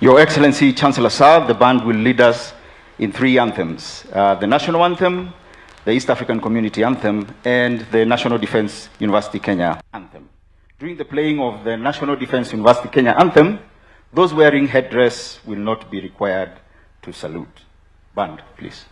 Your Excellency, Chancellor Sir, the band will lead us in 3 anthems. The National Anthem, the East African Community Anthem, and the National Defense University Kenya Anthem. During the playing of the National Defense University Kenya Anthem, those wearing headdress will not be required to salute. Band, please.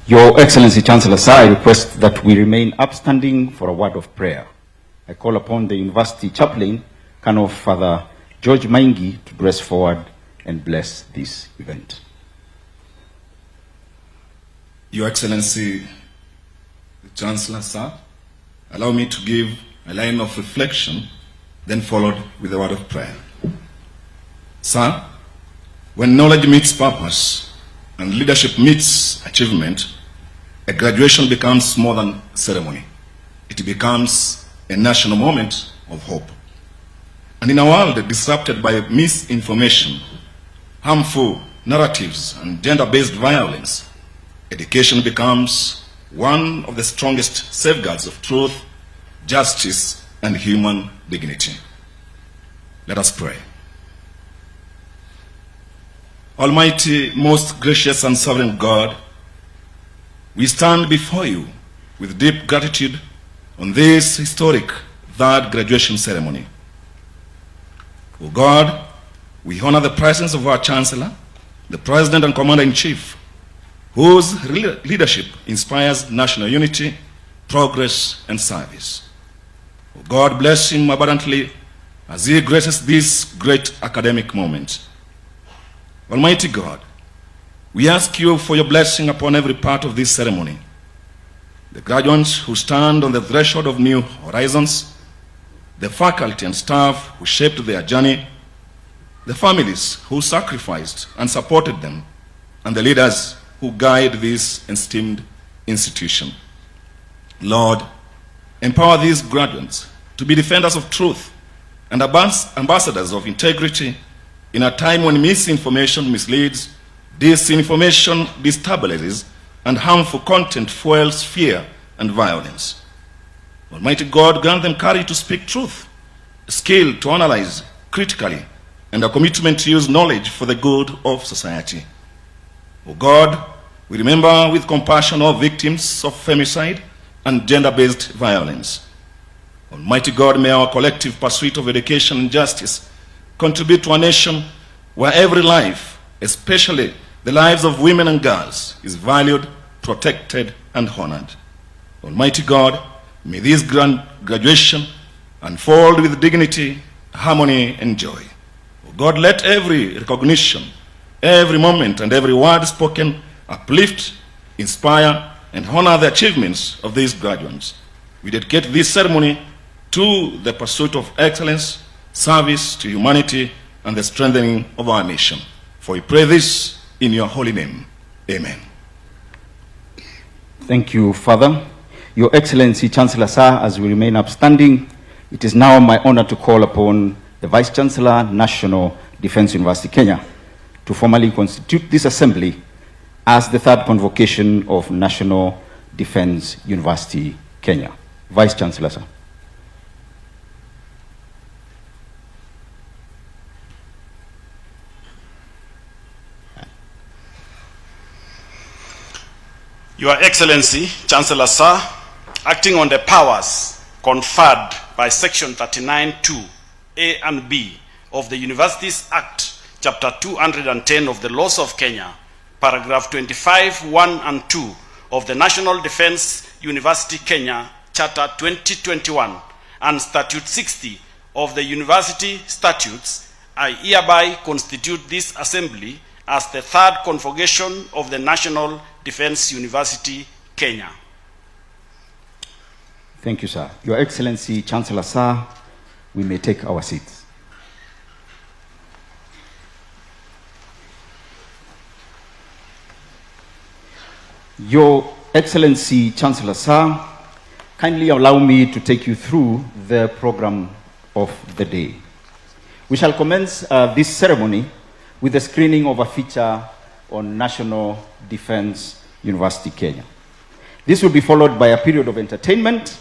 Your Excellency, Chancellor Sir, I request that we remain upstanding for a word of prayer. I call upon the University Chaplain, Colonel Father George Maingi, to press forward and bless this event. Your Excellency, the Chancellor Sir, allow me to give a line of reflection, then followed with a word of prayer. Sir, when knowledge meets purpose and leadership meets achievement, a graduation becomes more than a ceremony. It becomes a national moment of hope. And in a world disrupted by misinformation, harmful narratives, and gender-based violence, education becomes one of the strongest safeguards of truth, justice, and human dignity. Let us pray. Almighty, most gracious and sovereign God, we stand before you with deep gratitude on this historic third graduation ceremony. O God, we honor the presence of our Chancellor, the President and Commander-in-Chief, whose leadership inspires national unity, progress, and service. O God, bless him abundantly as he graces this great academic moment. Almighty God, we ask you for your blessing upon every part of this ceremony. The graduates who stand on the threshold of new horizons, the faculty and staff who shaped their journey, the families who sacrificed and supported them, and the leaders who guide this esteemed institution. Lord, empower these graduates to be defenders of truth and ambassadors of integrity in a time when misinformation misleads, disinformation destabilizes, and harmful content fuels fear and violence. Almighty God, grant them courage to speak truth, skill to analyze critically, and a commitment to use knowledge for the good of society. O God, We remember with compassion all victims of femicide and gender-based violence. Almighty God, may our collective pursuit of education and justice contribute to a nation where every life, especially the lives of women and girls, is valued, protected, and honored. Almighty God, may this grand graduation unfold with dignity, harmony, and joy. Oh God, let every recognition, every moment, and every word spoken uplift, inspire, and honor the achievements of these graduates. We dedicate this ceremony to the pursuit of excellence, service to humanity, and the strengthening of our nation. For we pray this in your holy name. Amen. Thank you, Father. Your Excellency, Chancellor Sir, as we remain upstanding, it is now my honor to call upon the Vice Chancellor, National Defense University, Kenya, to formally constitute this assembly as the third convocation of National Defense University, Kenya. Vice Chancellor, sir. Your Excellency, Chancellor Sir, acting on the powers conferred by Section 39(2) A and B of the Universities Act, Chapter 210 of the Laws of Kenya, Paragraph 25, 1 and 2 of the National Defense University Kenya, Charter 2021, and Statute 60 of the University Statutes, I hereby constitute this assembly as the third convocation of the National Defense University, Kenya. Thank you, sir. Your Excellency, Chancellor Sir, we may take our seats. Your Excellency, Chancellor Sir, kindly allow me to take you through the program of the day. We shall commence this ceremony with the screening of a feature on National Defense University, Kenya. This will be followed by a period of entertainment,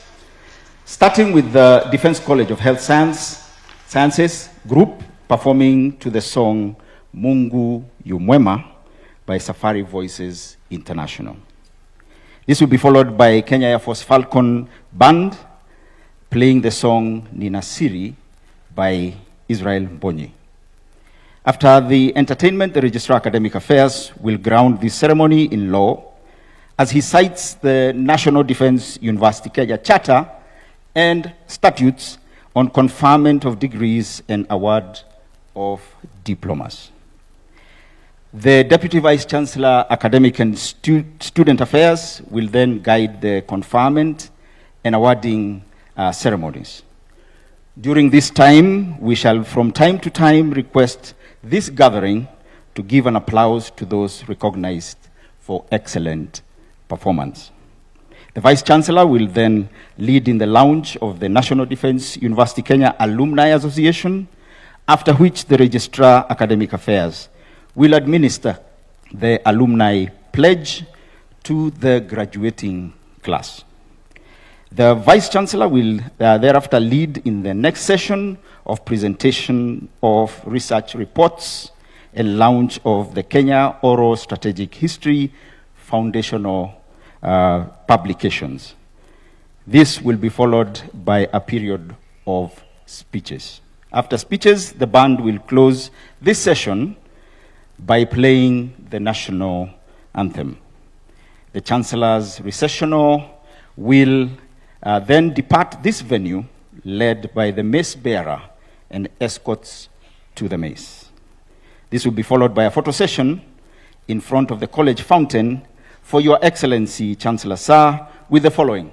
starting with the Defense College of Health Sciences group performing to the song Mungu Yu Mwema by Safari Voices International. This will be followed by Kenya Air Force Falcon Band playing the song Nina Siri by Israel Mbonyi. After the entertainment, the Registrar Academic Affairs will ground this ceremony in law as he cites the National Defense University Kenya Charter and statutes on conferment of degrees and award of diplomas. The Deputy Vice Chancellor, Academic and Student Affairs will then guide the conferment and awarding ceremonies. During this time, we shall from time to time request this gathering to give an applause to those recognized for excellent performance. The Vice Chancellor will then lead in the launch of the National Defense University Kenya Alumni Association, after which the Registrar Academic Affairs will administer the alumni pledge to the graduating class. The Vice Chancellor will thereafter lead in the next session of presentation of research reports and launch of the Kenya Oral Strategic History foundational publications. This will be followed by a period of speeches. After speeches, the band will close this session by playing the national anthem. The Chancellor's recessional will then depart this venue led by the mace bearer and escorts to the mace. This will be followed by a photo session in front of the college fountain for Your Excellency, Chancellor Sir, with the following.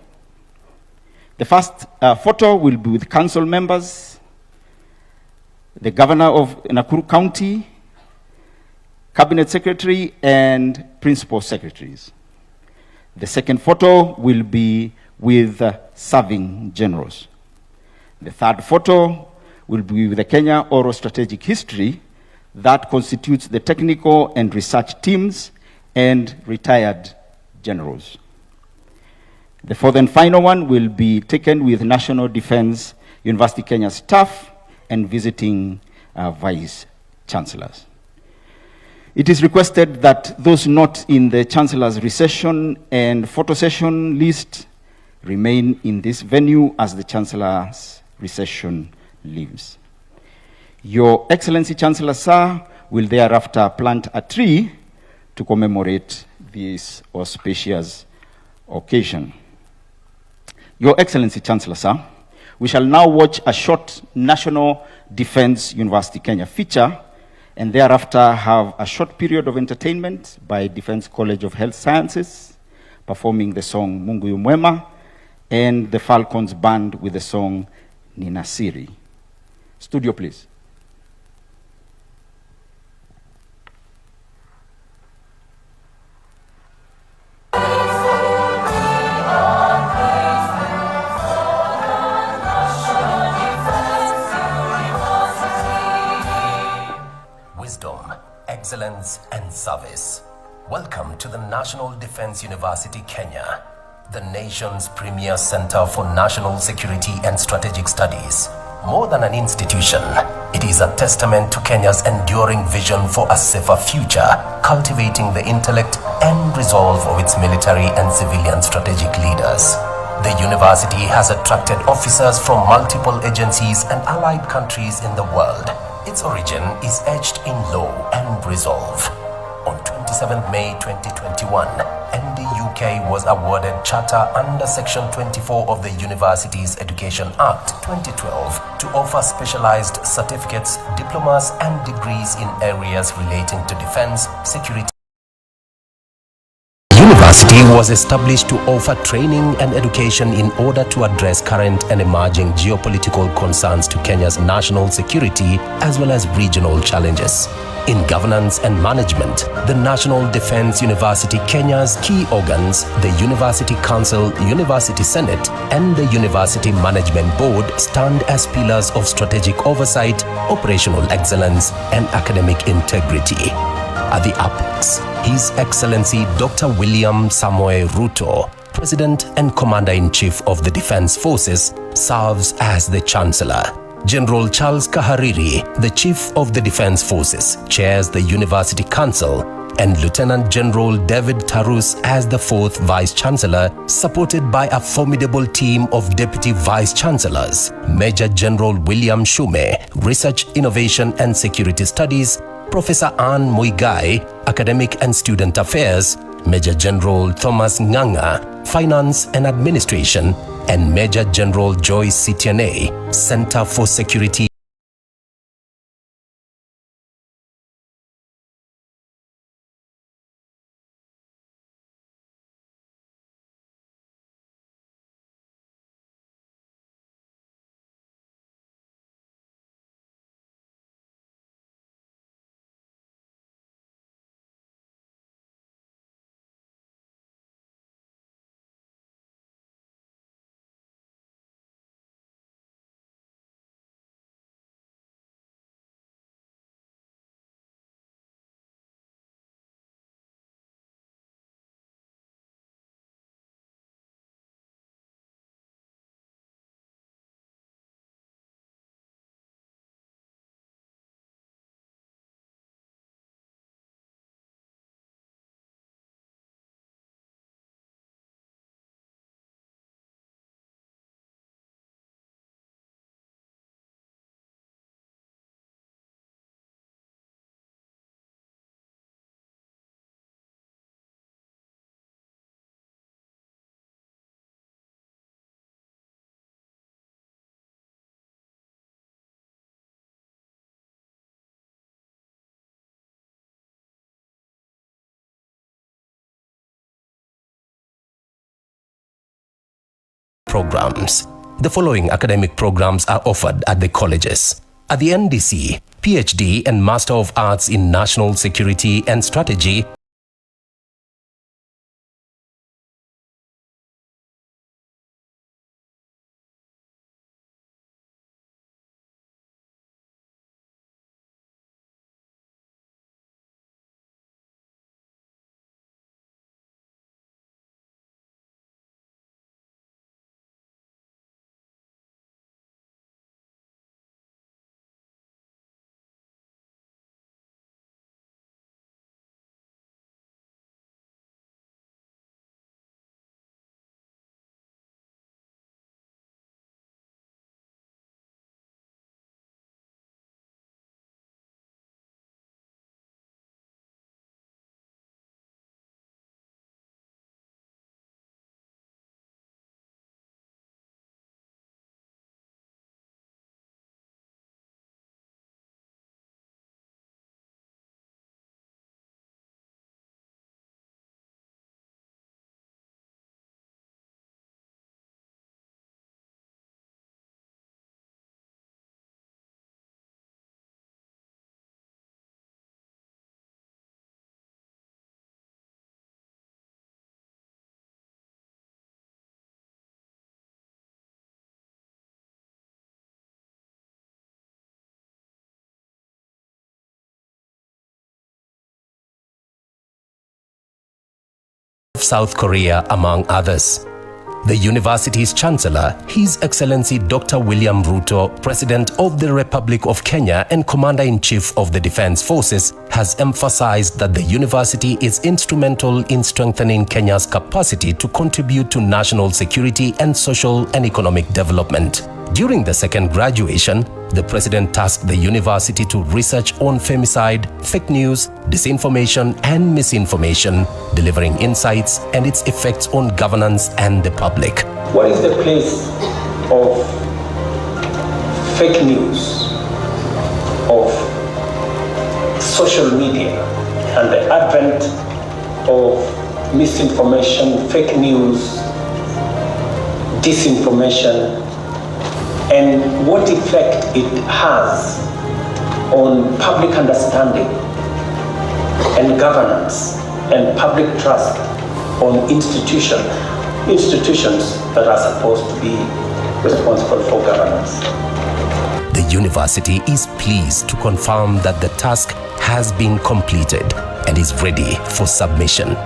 The first photo will be with council members, the Governor of Nakuru County, Cabinet Secretary, and Principal Secretaries. The second photo will be with serving generals. The third photo will be with the Kenya Oral Strategic History that constitutes the technical and research teams and retired generals. The fourth and final one will be taken with National Defense University Kenya staff and visiting vice chancellors. It is requested that those not in the Chancellor's recession and photo session list remain in this venue as the Chancellor's recession leaves. Your Excellency Chancellor Sir will thereafter plant a tree to commemorate this auspicious occasion. Your Excellency Chancellor Sir, we shall now watch a short National Defence University Kenya feature and thereafter have a short period of entertainment by Defence College of Health Sciences performing the song Mungu yu Mwema and the Falcons Band with the song Ninasiri. Studio, please. Wisdom, excellence, and service. Welcome to the National Defence University Kenya, the nation's premier center for national security and strategic studies. More than an institution, it is a testament to Kenya's enduring vision for a safer future, cultivating the intellect and resolve of its military and civilian strategic leaders. The university has attracted officers from multiple agencies and allied countries in the world. Its origin is etched in law and resolve. On 27 May 2021, NDUK was awarded charter under Section 24 of the Universities Education Act 2012 to offer specialized certificates, diplomas, and degrees in areas relating to defense, security. The university was established to offer training and education in order to address current and emerging geopolitical concerns to Kenya's national security as well as regional challenges. In governance and management, the National Defence University Kenya's key organs, the University Council, University Senate, and the University Management Board stand as pillars of strategic oversight, operational excellence, and academic integrity. At the apex, His Excellency Dr. William Samoei Ruto, President and Commander-in-Chief of the Defence Forces, serves as the Chancellor. General Charles Kahariri, the Chief of the Defence Forces, chairs the University Council, and Lieutenant General David Tarus as the fourth Vice-Chancellor, supported by a formidable team of Deputy Vice-Chancellors, Major General William Shume, Research, Innovation and Security Studies, Professor Anne Muigai, Academic and Student Affairs, Major General Thomas Nganga, Finance and Administration, and Major General Joyce Sitiane, Center for Security. Programs. The following academic programs are offered at the colleges. At the NDC, PhD and Master of Arts in National Security and Strategy, South Korea, among others. The university's chancellor, His Excellency Dr. William Ruto, President of the Republic of Kenya and Commander-in-Chief of the Defense Forces, has emphasized that the university is instrumental in strengthening Kenya's capacity to contribute to national security and social and economic development. During the second graduation, the president tasked the university to research on femicide, fake news, disinformation and misinformation, delivering insights and its effects on governance and the public. What is the place of fake news, of social media, and the advent of misinformation, fake news, disinformation, and what effect it has on public understanding and governance and public trust on institutions that are supposed to be responsible for governance. The university is pleased to confirm that the task has been completed and is ready for submission.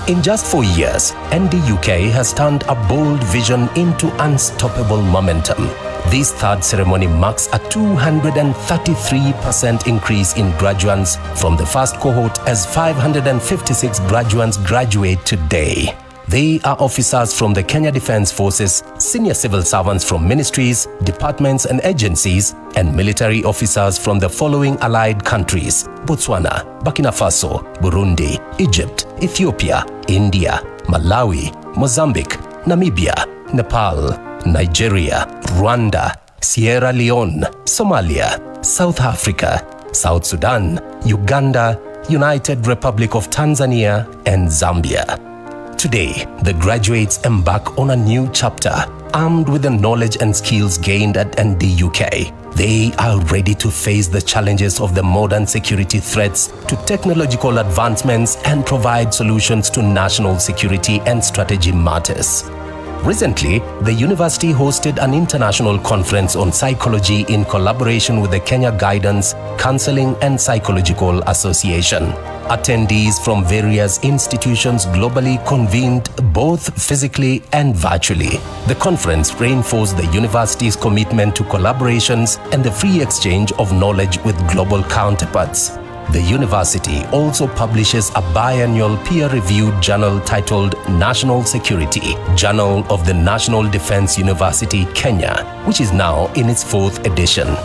In just 4 years, NDUK has turned a bold vision into unstoppable momentum. This third ceremony marks a 233% increase in graduates from the first cohort, as 556 graduates graduate today. They are officers from the Kenya Defense Forces, senior civil servants from ministries, departments and agencies, and military officers from the following allied countries: Botswana, Burkina Faso, Burundi, Egypt, Ethiopia, India, Malawi, Mozambique, Namibia, Nepal, Nigeria, Rwanda, Sierra Leone, Somalia, South Africa, South Sudan, Uganda, United Republic of Tanzania, and Zambia. Today, the graduates embark on a new chapter. Armed with the knowledge and skills gained at NDUK, they are ready to face the challenges of the modern security threats, to technological advancements, and provide solutions to national security and strategy matters. Recently, the university hosted an international conference on psychology in collaboration with the Kenya Guidance, Counseling and Psychological Association. Attendees from various institutions globally convened both physically and virtually. The conference reinforced the university's commitment to collaborations and the free exchange of knowledge with global counterparts. The university also publishes a biannual peer-reviewed journal titled National Security, Journal of the National Defense University, Kenya, which is now in its 4th edition.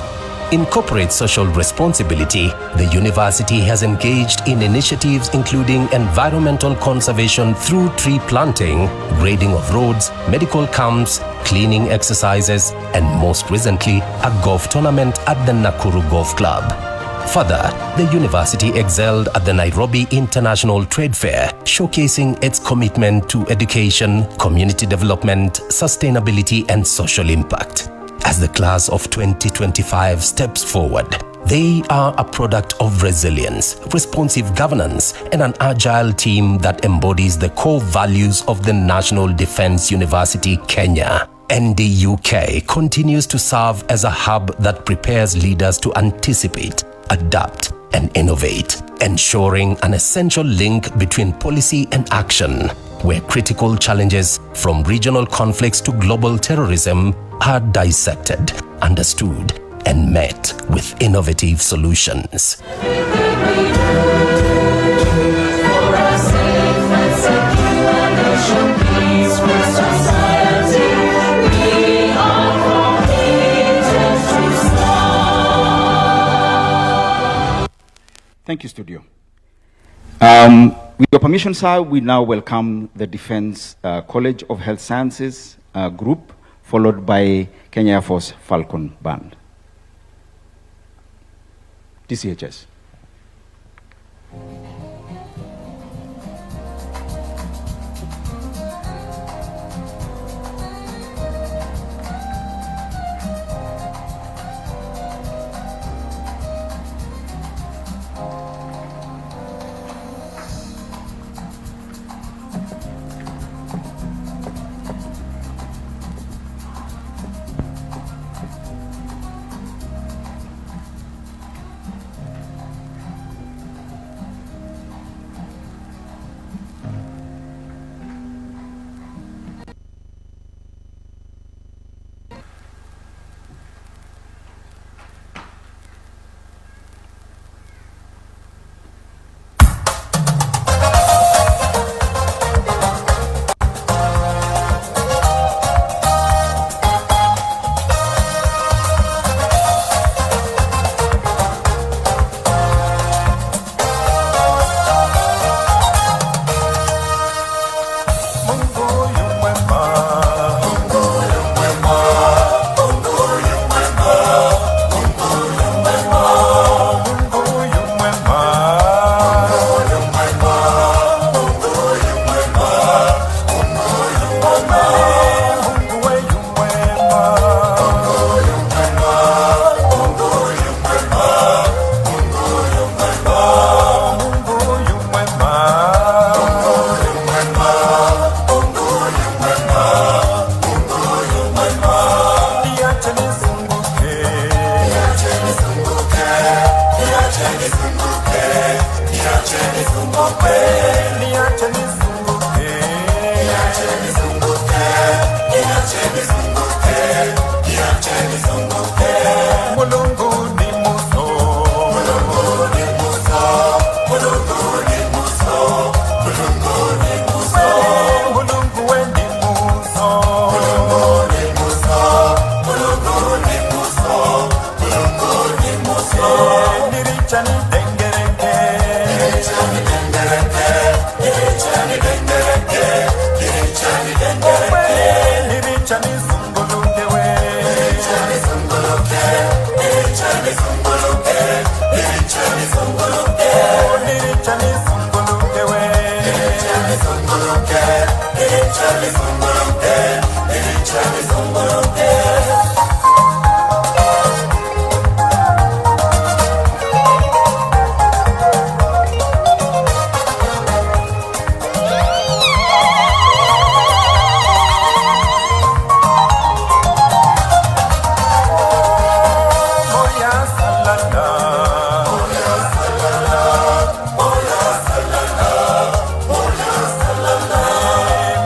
In corporate social responsibility, the university has engaged in initiatives including environmental conservation through tree planting, grading of roads, medical camps, cleaning exercises, and most recently, a golf tournament at the Nakuru Golf Club. Further, the university excelled at the Nairobi International Trade Fair, showcasing its commitment to education, community development, sustainability, and social impact. As the class of 2025 steps forward, they are a product of resilience, responsive governance, and an agile team that embodies the core values of the National Defense University, Kenya. NDUK continues to serve as a hub that prepares leaders to anticipate, adapt, and innovate, ensuring an essential link between policy and action, where critical challenges from regional conflicts to global terrorism are dissected, understood, and met with innovative solutions. Thank you, Studio. With your permission, sir, we now welcome the Defense College of Health Sciences group, followed by Kenya Air Force Falcon Band. DCHS.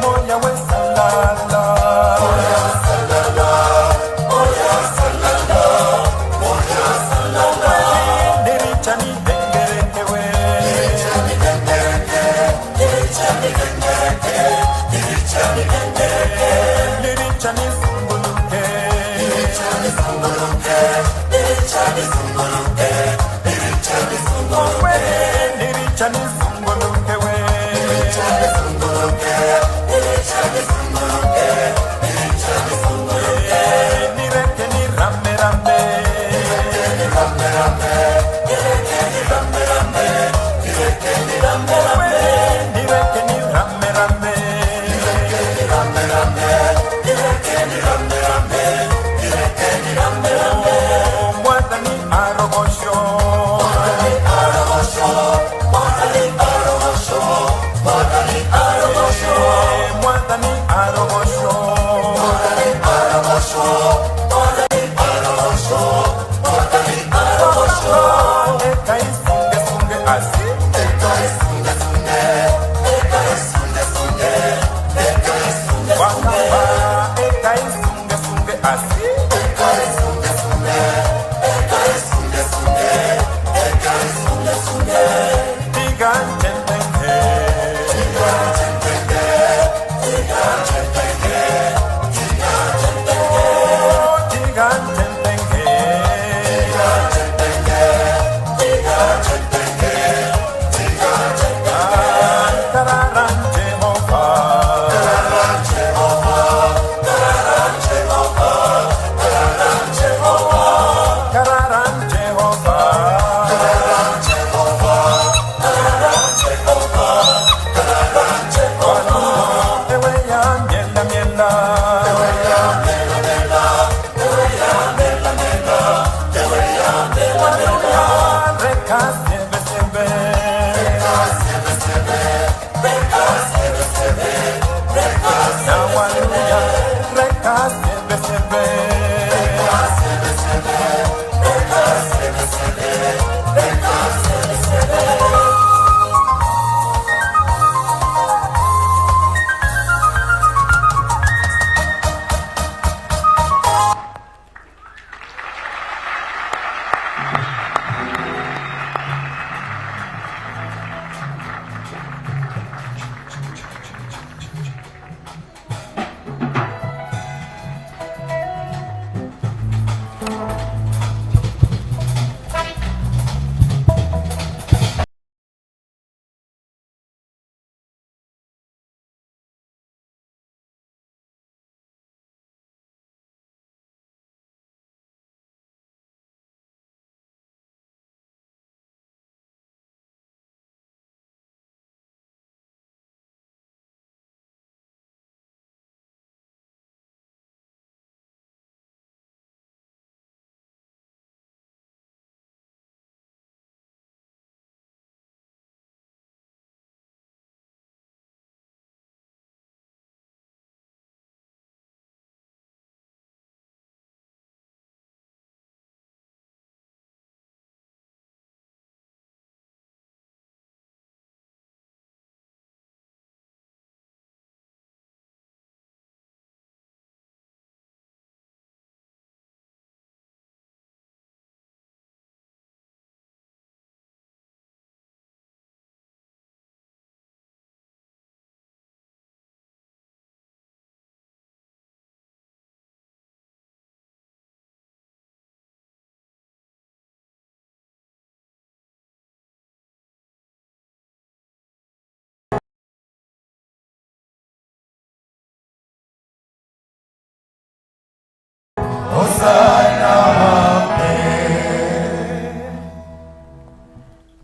Moya we salala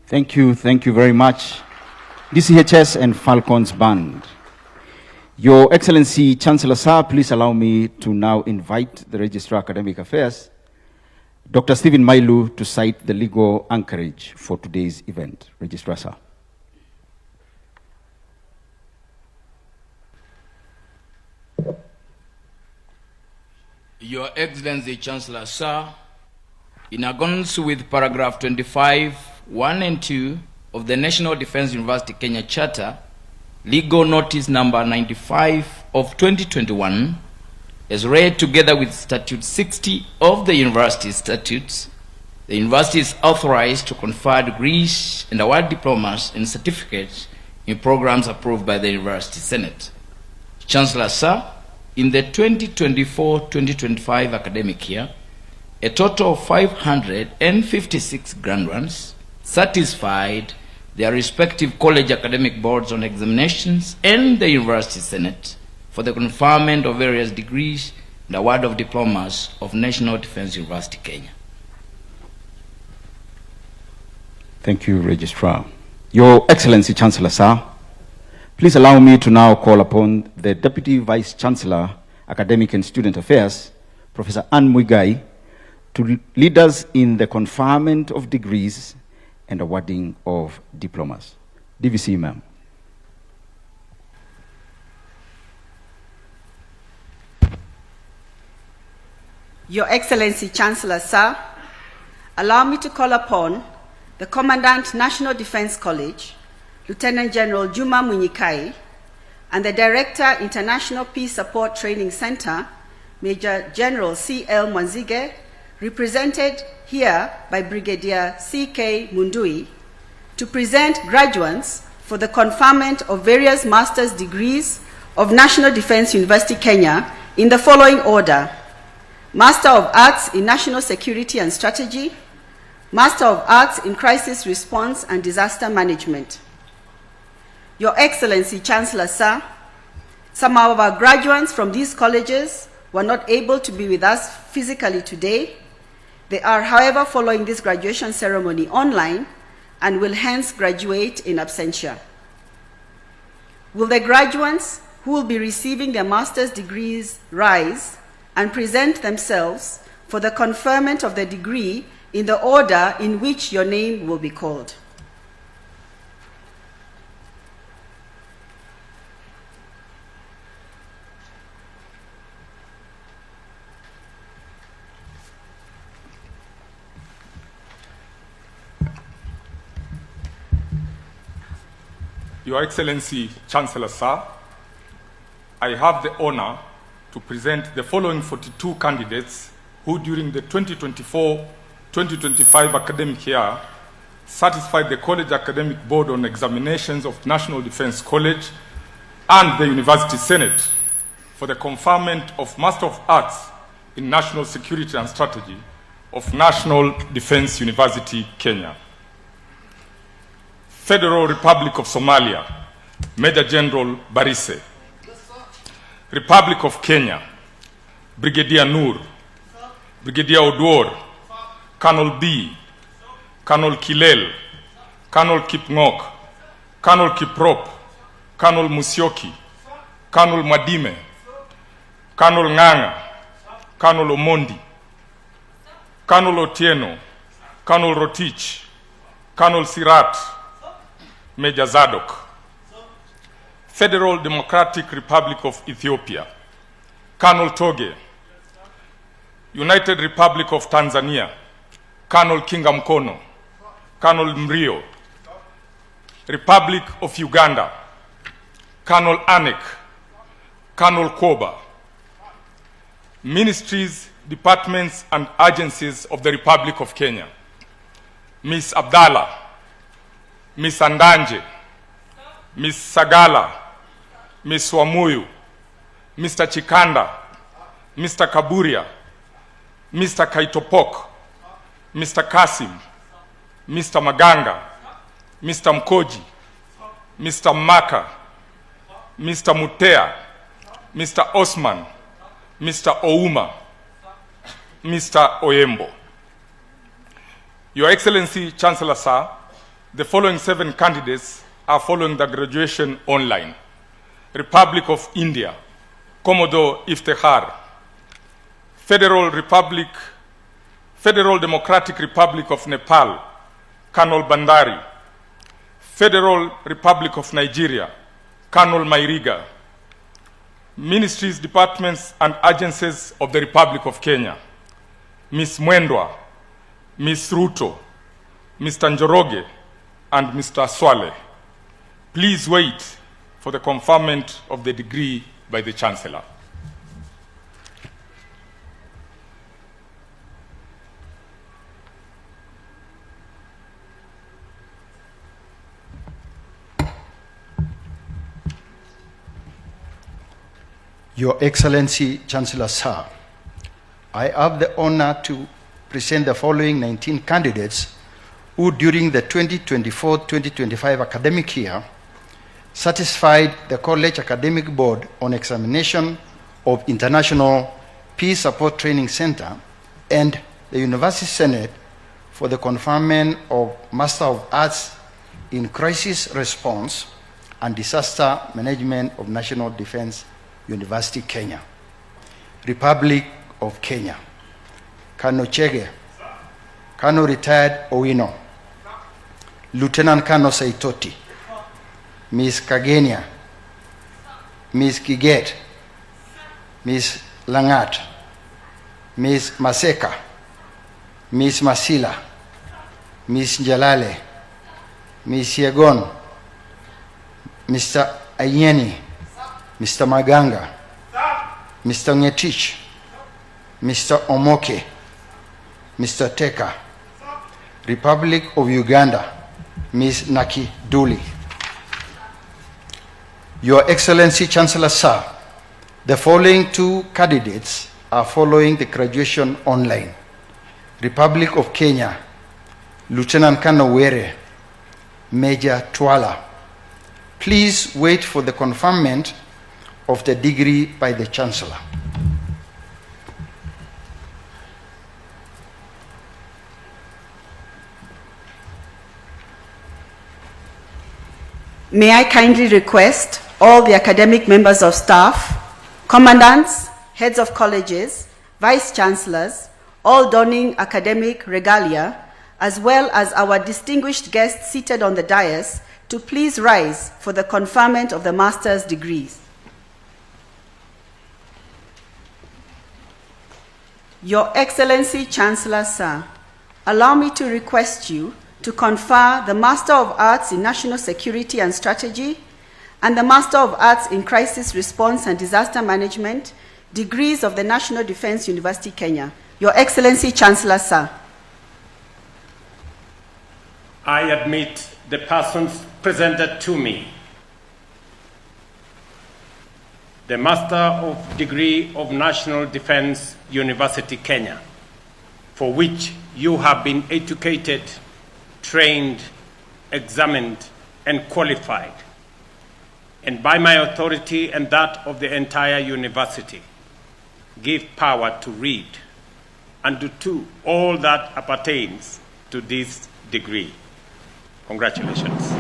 Thank you very much. DCHS and Falcons Band. Your Excellency, Chancellor Sir, please allow me to now invite the Registrar of Academic Affairs, Dr. Stephen Mailu, to cite the legal anchorage for today's event. Registrar Sir. Your Excellency, Chancellor Sir, in accordance with paragraph 25, 1 and 2 of the National Defense University Kenya Charter, legal notice number 95 of 2021, as read together with Statute 60 of the University Statutes, the University is authorized to confer degrees and award diplomas and certificates in programs approved by the University Senate. Chancellor Sir, in the 2024-2025 academic year, a total of 556 graduates satisfied their respective college academic boards on examinations and the University Senate for the conferment of various degrees and award of diplomas of National Defense University Kenya. Thank you, Registrar. Your Excellency, Chancellor Sir, please allow me to now call upon the Deputy Vice Chancellor, Academic and Student Affairs, Professor Anne Muigai, to lead us in the conferment of degrees and awarding of diplomas. DVC, ma'am. Your Excellency, Chancellor Sir, allow me to call upon the Commandant, National Defense College, Lieutenant General Juma Munyikai, and the Director, International Peace Support Training Center, Major General C.L. Mwanzige, represented here by Brigadier C.K. Mundui, to present graduates for the conferment of various master's degrees of National Defense University Kenya in the following order: Master of Arts in National Security and Strategy, Master of Arts in Crisis Response and Disaster Management. Your Excellency, Chancellor Sir, some of our graduates from these colleges were not able to be with us physically today. They are, however, following this graduation ceremony online and will hence graduate in absentia. Will the graduates who will be receiving their master's degrees rise and present themselves for the conferment of the degree in the order in which your name will be called? Your Excellency, Chancellor Sir, I have the honor to present the following 42 candidates who during the 2024-2025 academic year satisfied the College Academic Board on Examinations of National Defense College and the University Senate for the conferment of Master of Arts in National Security and Strategy of National Defense University, Kenya. Federal Republic of Somalia, Major General Barise. Republic of Kenya, Brigadier Noor, Brigadier Odwor, Colonel B, Colonel Kilel, Colonel Kipngok, Colonel Kiprop, Colonel Musyoki, Colonel Madime, Colonel Nganga, Colonel Omondi, Colonel Otieno, Colonel Rotich, Colonel Sirat, Major Zadok. Federal Democratic Republic of Ethiopia, Colonel Toge. United Republic of Tanzania, Colonel Kingamkono, Colonel Mrio. Republic of Uganda, Colonel Anek, Colonel Koba. Ministries, departments, and agencies of the Republic of Kenya, Miss Abdallah, Miss Andanje, Miss Sagala, Miss Wamuyu, Mr. Chikanda, Mr. Kaburia, Mr. Kaitopok, Mr. Kasim, Mr. Maganga, Mr. Mkoji, Mr. Maka, Mr. Mutea, Mr. Osman, Mr. Ouma. Mr. Oyembo. Your Excellency, Chancellor Sir, the following 7 candidates are following the graduation online. Republic of India, Commodore Iftekhar. Federal Democratic Republic of Nepal, Colonel Bandari. Federal Republic of Nigeria, Colonel Mairiga. Ministries, departments, and agencies of the Republic of Kenya, Ms. Mwendwa, Ms. Ruto, Mr. Njoroge, and Mr. Swale. Please wait for the conferment of the degree by the Chancellor. Your Excellency, Chancellor Sir, I have the honor to present the following 19 candidates who, during the 2024-2025 academic year, satisfied the College Academic Board on examination of International Peace Support Training Center and the University Senate for the conferment of Master of Arts in Crisis Response and Disaster Management of National Defense University, Kenya. Republic of Kenya. Kano Chege, Kano Retired Owino, Lieutenant Kano Saitoti, Ms. Kagenia, Ms. Kiget, Ms. Langat, Ms. Maseka, Ms. Masila, Ms. Jalale, Ms. Yegon, Mr. Ayeni, Mr. Maganga, Mr. Ngetich, Mr. Omoke, Mr. Teka, Republic of Uganda, Ms. Naki Duli. Your Excellency, Chancellor Sir, the following 2 candidates are following the graduation online. Republic of Kenya, Lieutenant Colonel Were, Major Twala. Please wait for the conferment of the degree by the Chancellor. May I kindly request all the academic members of staff, commandants, heads of colleges, vice-chancellors, all donning academic regalia, as well as our distinguished guests seated on the dais, to please rise for the conferment of the master's degrees. Your Excellency, Chancellor Sir, allow me to request you to confer the Master of Arts in National Security and Strategy and the Master of Arts in Crisis Response and Disaster Management degrees of the National Defense University, Kenya. Your Excellency, Chancellor Sir. I admit the persons presented to me. The Master of Degree of National Defense University, Kenya, for which you have been educated, trained, examined, and qualified, and by my authority and that of the entire university, give power to read and to do all that appertains to this degree. Congratulations.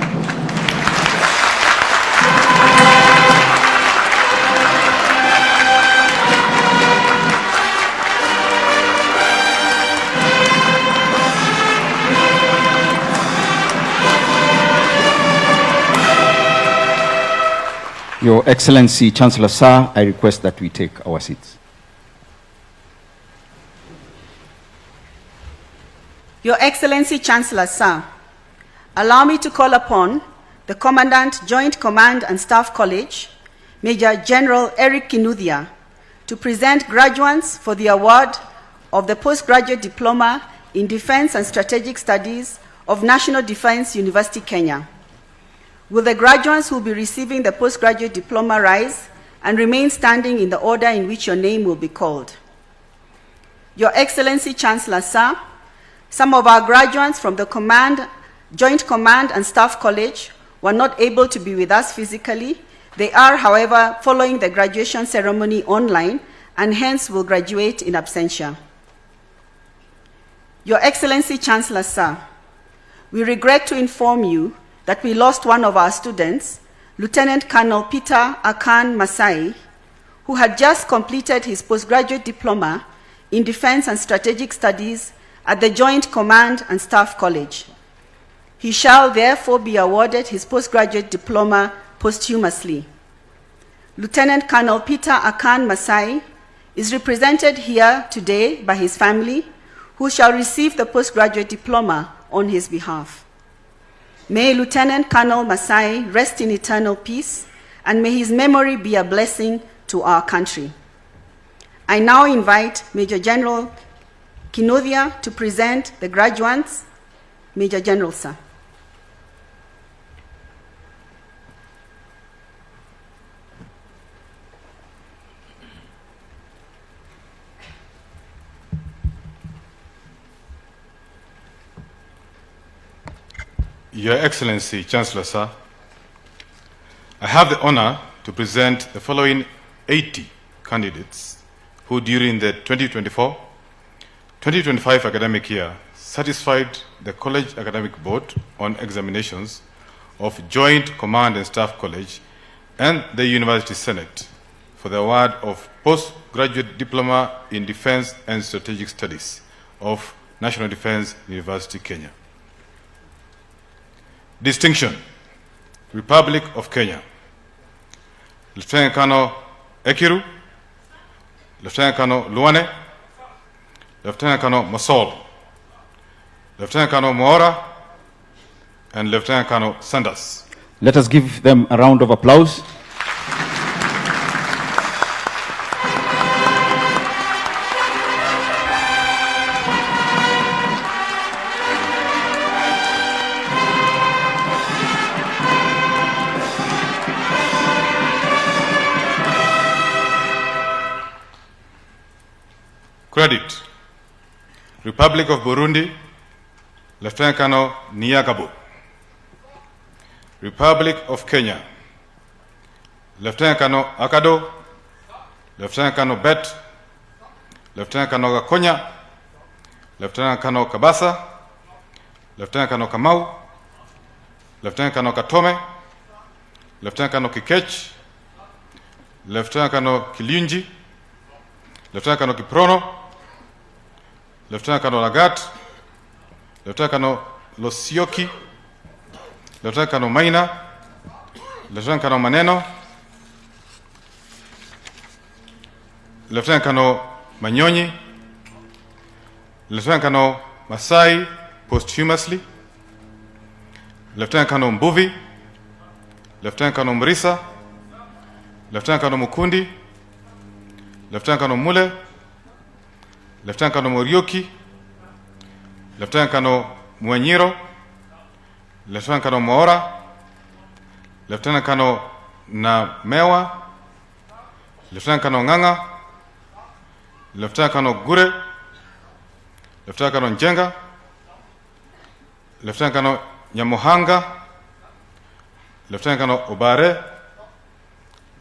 Your Excellency, Chancellor Sir, I request that we take our seats. Your Excellency, Chancellor Sir, allow me to call upon the Commandant, Joint Command and Staff College, Major General Eric Kinuthia, to present graduates for the award of the Postgraduate Diploma in Defense and Strategic Studies of National Defense University, Kenya. Will the graduates who will be receiving the postgraduate diploma rise and remain standing in the order in which your name will be called? Your Excellency, Chancellor Sir, some of our graduates from the Joint Command and Staff College were not able to be with us physically. They are, however, following the graduation ceremony online and hence will graduate in absentia. Your Excellency Chancellor Sir, we regret to inform you that we lost one of our students, Lieutenant Colonel Peter Akan Masai, who had just completed his postgraduate diploma in Defense and Strategic Studies at the Joint Command and Staff College. He shall therefore be awarded his postgraduate diploma posthumously. Lieutenant Colonel Peter Akan Masai is represented here today by his family, who shall receive the postgraduate diploma on his behalf. May Lieutenant Colonel Masai rest in eternal peace, and may his memory be a blessing to our country. I now invite Major General Kinothia to present the graduates. Major General, sir. Your Excellency, Chancellor Sir, I have the honor to present the following 80 candidates who during the 2024-2025 academic year satisfied the College Academic Board on examinations of Joint Command and Staff College and the University Senate for the award of Postgraduate Diploma in Defense and Strategic Studies of National Defense University, Kenya. Distinction, Republic of Kenya. Lieutenant Colonel Ekiru, Lieutenant Colonel Luane, Lieutenant Colonel Masol, Lieutenant Colonel Moora, and Lieutenant Colonel Sanders. Let us give them a round of applause. Credit, Republic of Burundi, Lieutenant Colonel Niagabo. Republic of Kenya, Lieutenant Colonel Akado, Lieutenant Colonel Bet, Lieutenant Colonel Gakonya, Lieutenant Colonel Kabasa, Lieutenant Colonel Kamau, Lieutenant Colonel Katome, Lieutenant Colonel Kikech, Lieutenant Colonel Kilunji, Lieutenant Colonel Kiprono, Lieutenant Colonel Lagat, Lieutenant Colonel Losioki, Lieutenant Colonel Maina, Lieutenant Colonel Maneno, Lieutenant Colonel Manyonyi, Lieutenant Colonel Masai posthumously, Lieutenant Colonel Mbuvi, Lieutenant Colonel Mrisa, Lieutenant Colonel Mukundi, Lieutenant Colonel Mule, Lieutenant Colonel Morioki, Lieutenant Colonel Mwanyiro, Lieutenant Colonel Moora, Lieutenant Colonel Namewa, Lieutenant Colonel Nganga, Lieutenant Colonel Gure, Lieutenant Colonel Njenga, Lieutenant Colonel Nyamuhanga, Lieutenant Colonel Obare,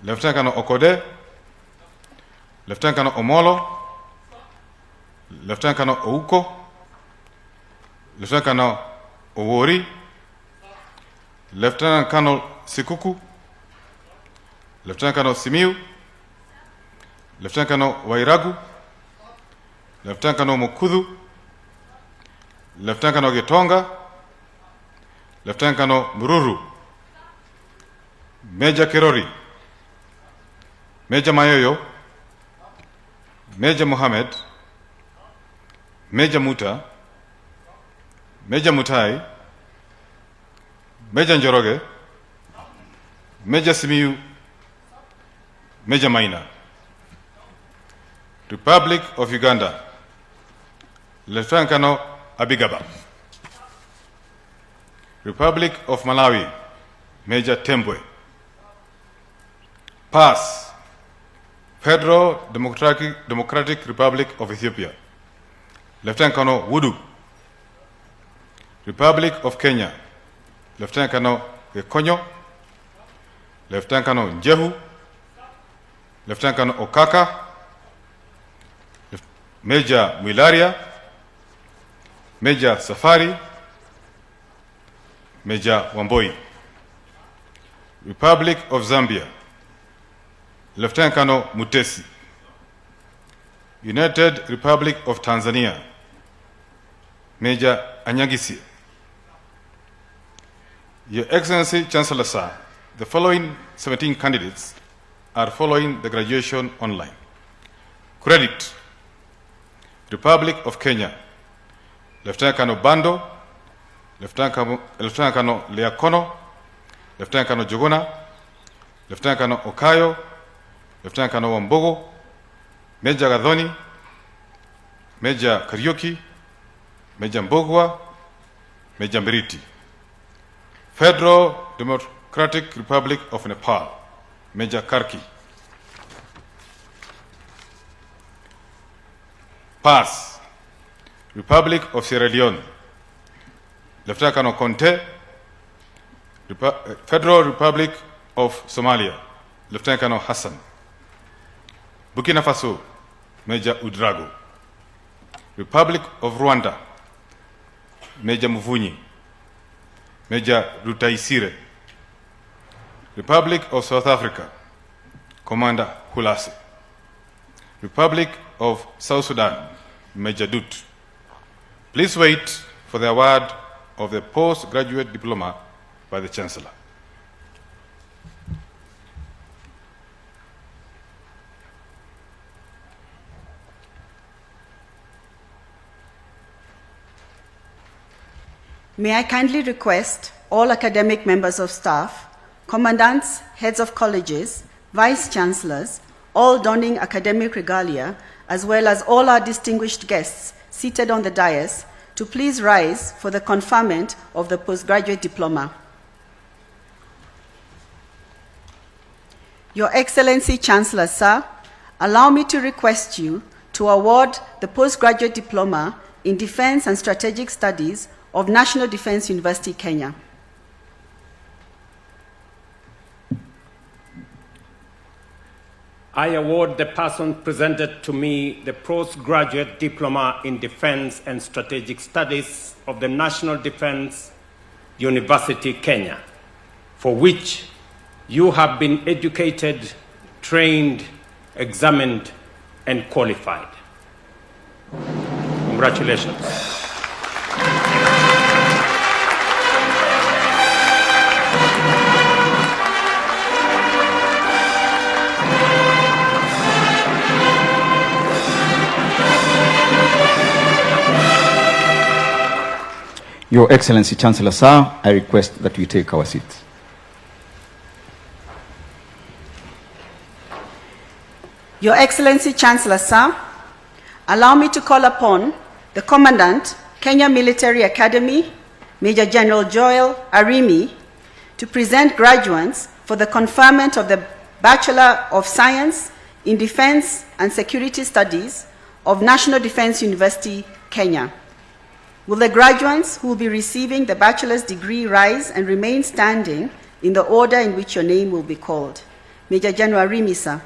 Lieutenant Colonel Okode, Lieutenant Colonel Omolo, Lieutenant Colonel Ouko, Lieutenant Colonel Owori, Lieutenant Colonel Sikuku, Lieutenant Colonel Simiu, Lieutenant Colonel Wairagu, Lieutenant Colonel Mukudhu, Lieutenant Colonel Getonga, Lieutenant Colonel Mururu, Major Kirori, Major Mayoyo, Major Mohammed, Major Muta, Major Mutai, Major Njoroge, Major Simiu, Major Maina. Republic of Uganda, Lieutenant Colonel Abigaba. Republic of Malawi, Major Tembwe. Pass, Federal Democratic Republic of Ethiopia, Lieutenant Colonel Wudu. Republic of Kenya, Lieutenant Colonel Gekonyo, Lieutenant Colonel Njehu, Lieutenant Colonel Okaka, Major Mwilaria, Major Safari, Major Wamboi. Republic of Zambia, Lieutenant Colonel Mutesi. United Republic of Tanzania, Major Anyagisi. Your Excellency Chancellor Sir, the following 17 candidates are following the graduation online. Credit: Republic of Kenya, Lieutenant Colonel Bando, Lieutenant Colonel Leakono, Lieutenant Colonel Jogona, Lieutenant Colonel Okayo, Lieutenant Colonel Wambogo, Major Gadhoni, Major Kariuki, Major Mbogwa, Major Mberiti. Federal Democratic Republic of Nepal, Major Karki. Pass: Republic of Sierra Leone, Lieutenant Colonel Conte. Federal Republic of Somalia, Lieutenant Colonel Hassan. Burkina Faso, Major Udrago. Republic of Rwanda, Major Muvunyi, Major Rutaisire. Republic of South Africa, Commander Hulase. Republic of South Sudan, Major Dut. Please wait for the award of the postgraduate diploma by the Chancellor. May I kindly request all academic members of staff, commandants, heads of colleges, vice-chancellors, all donning academic regalia, as well as all our distinguished guests seated on the dais, to please rise for the conferment of the postgraduate diploma. Your Excellency Chancellor Sir, allow me to request you to award the postgraduate diploma in Defense and Strategic Studies of National Defense University, Kenya. I award the person presented to me the postgraduate diploma in Defense and Strategic Studies of the National Defense University, Kenya, for which you have been educated, trained, examined, and qualified. Congratulations. Your Excellency Chancellor Sir, I request that we take our seats. Your Excellency Chancellor Sir, allow me to call upon the Commandant, Kenya Military Academy, Major General Joel Arimi, to present graduates for the conferment of the Bachelor of Science in Defense and Security Studies of National Defense University, Kenya. Will the graduates who will be receiving the bachelor's degree rise and remain standing in the order in which your name will be called? Major General Arimi, sir.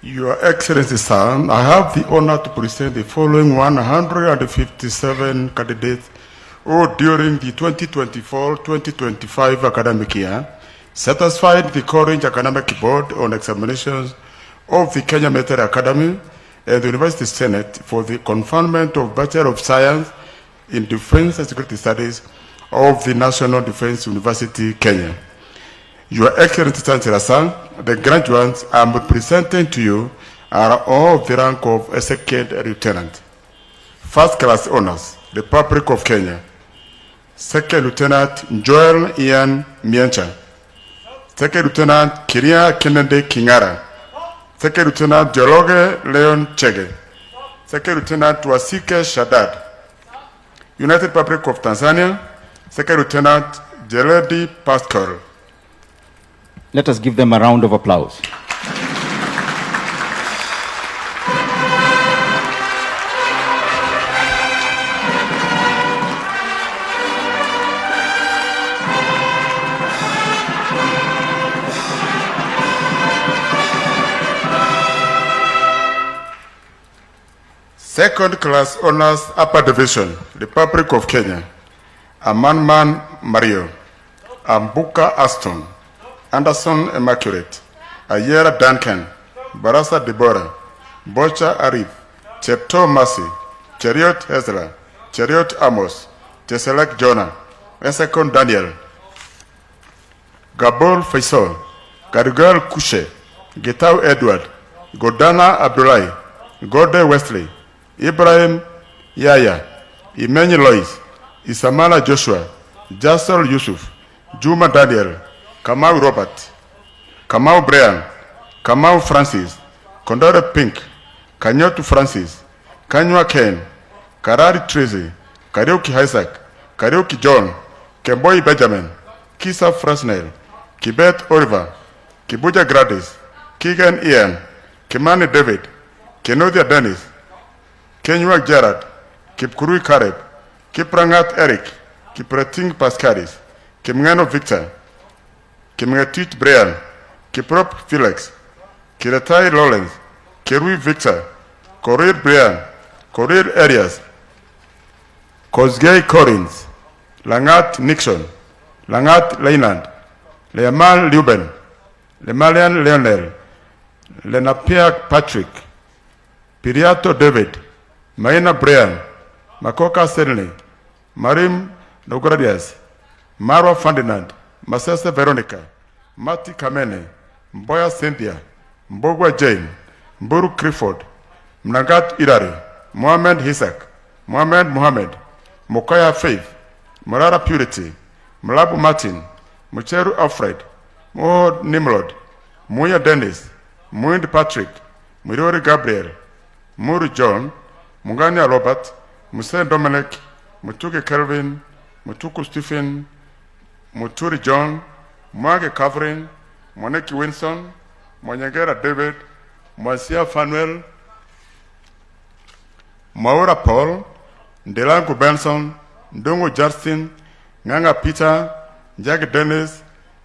Your Excellency, sir, I have the honor to present the following 157 candidates who, during the 2024-2025 academic year, satisfied the College Academic Board on examinations of the Kenya Military Academy and the University Senate for the conferment of Bachelor of Science in Defense and Security Studies of the National Defense University, Kenya. Your Excellency Chancellor, sir, the graduates I am presenting to you are all of the rank of a second lieutenant. First class honors, Republic of Kenya. Second Lieutenant Joel Ian Miencha. Second Lieutenant Kiria Kennedy Kingara. Second Lieutenant Dialogue Leon Chege. Second Lieutenant Wasike Shaddad. United Republic of Tanzania. Second Lieutenant Jeledi Pascal. Let us give them a round of applause. Second class honors upper division, Republic of Kenya. Amanman Mario, Ambuka Aston, Anderson Immaculate, Ayera Duncan, Barasa Deborah, Bocha Arif, Chepto Mercy, Cheriot Hezla, Cheriot Amos, Teselek Jonah, Esekon Daniel, Gabol Faisal, Garigal Kushe, Gitau Edward, Godana Abdullahi, Gode Wesley, Ibrahim Yaya, Imeni Lois, Isamala Joshua, Jasol Yusuf, Juma Daniel, Kamau Robert, Kamau Brian, Kamau Francis, Kondore Pink, Kanyotu Francis, Kanywa Ken, Karari Tracy, Karaoke Isaac, Karaoke John, Kemboi Benjamin, Kisa Frasnel, Kibet Oliver, Kibuja Gradis, Keegan Ian, Kimani David, Kenodia Dennis, Kenywa Gerard, Kipkurui Kareb, Kiprangat Eric, Kiprating Pascaris, Kimngano Victor, Kimngatich Brian, Kiprop Felix, Kiretai Lawrence, Kirui Victor, Korir Brian, Korir Arias, Kozgei Corins, Langat Nixon, Langat Leinand, Leamal Leuben, Lemalian Leonel, Lenapia Patrick, Piriato David, Maina Brian, Makoka Stanley, Marim Nogradias, Marwa Ferdinand, Masese Veronica, Mati Kamene, Mboya Cynthia, Mbogwa Jane, Mburu Clifford, Mnagat Irari, Mohamed Hisak, Mohamed Mohamed, Mokoya Faith, Morara Purity, Mlabu Martin, Mucheru Alfred, Mohod Nimrod, Muya Dennis, Muind Patrick, Muriori Gabriel, Muri John, Mungania Robert, Musen Dominic, Mutuke Kelvin, Mutuku Stephen, Muturi John, Mwage Catherine, Moneki Winson, Mwanyagera David, Mwansia Fanuel, Maura Paul, Ndelangu Benson, Ndungu Justin, Nganga Peter, Njagi Dennis,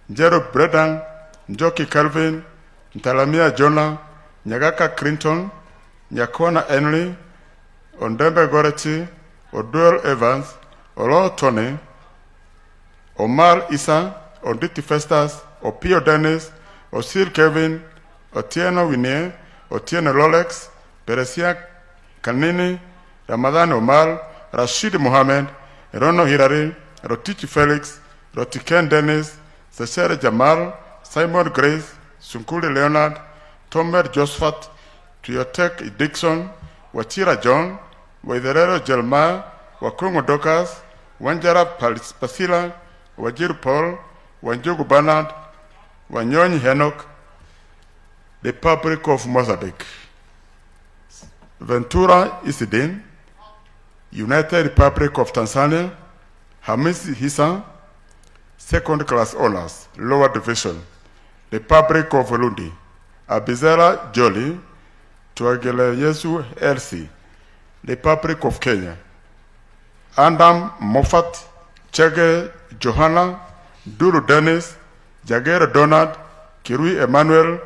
Njero Bredan, Njoki Kelvin, Ntalamia Jonah, Nyagaka Clinton, Nyakona Henry, Ondembe Goretti, Oduel Evans, Olo Tony, Omar Issa, Onditi Festus, Opio Dennis, Osil Kevin, Otieno Winnie, Otieno Lolex, Peresia Kanini, Ramadan Omar, Rashid Mohammed, Rono Hirari, Rotichi Felix, Rotiken Dennis, Sesere Jamal, Simon Grace, Sunkuli Leonard, Tomer Josephat, Tuyotek Dixon, Wachira John, Waitherero Jelma, Wakungo Dokas, Wanjara Pasila, Wajiru Paul, Wanjugu Bernard, Wanyonyi Henok, the Republic of Mozambique, Ventura Isidin, United Republic of Tanzania, Hamisi Hisa, second class honors, lower division, Republic of Burundi, Abizera Joli, Tuagele Yesu Elsi, Republic of Kenya, Andam Moffat, Chege Johanna, Duru Dennis, Jagera Donald, Kirui Emmanuel,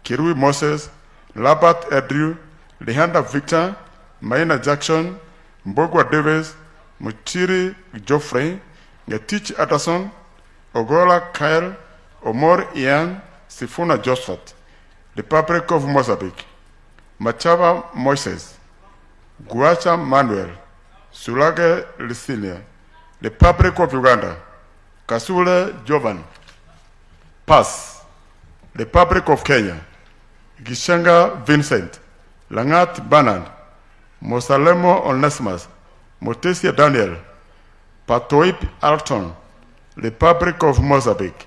Kirui Moses, Labat Edrew, Lehanda Victor, Maina Jackson, Mbogwa Davis, Muchiri Geoffrey, Ngetich Atterson, Ogola Kyle, Omor Ian, Sifuna Josephat, Republic of Mozambique, Machava Moises, Guacha Manuel, Sulage Licinia, Republic of Uganda, Kasule Jovan, Pass, Republic of Kenya, Gishanga Vincent, Langat Bernard, Mosalemo Onesimus, Motesia Daniel, Patoip Alton, Republic of Mozambique,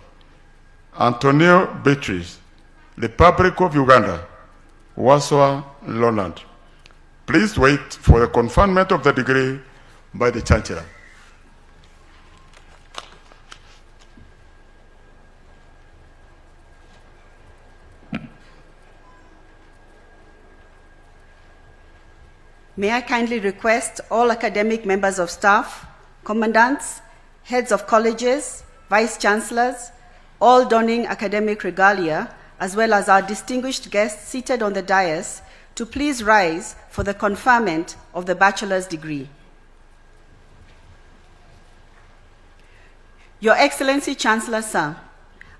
Antonio Beatrice, Republic of Uganda, Waswa Leonard. Please wait for the conferment of the degree by the Chancellor. May I kindly request all academic members of staff, commandants, heads of colleges, vice-chancellors, all donning academic regalia, as well as our distinguished guests seated on the dais, to please rise for the conferment of the bachelor's degree. Your Excellency Chancellor Sir,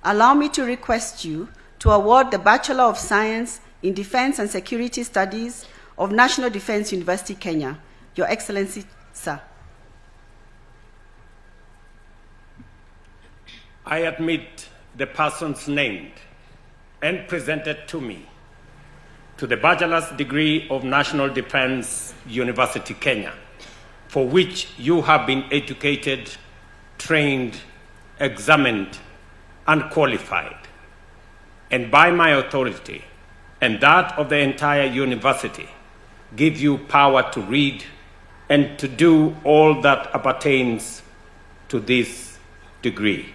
allow me to request you to award the Bachelor of Science in Defense and Security Studies of National Defense University, Kenya. Your Excellency Sir. I admit the persons named and presented to me to the bachelor's degree of National Defense University, Kenya, for which you have been educated, trained, examined, and qualified. And by my authority and that of the entire university, give you power to read and to do all that appertains to this degree.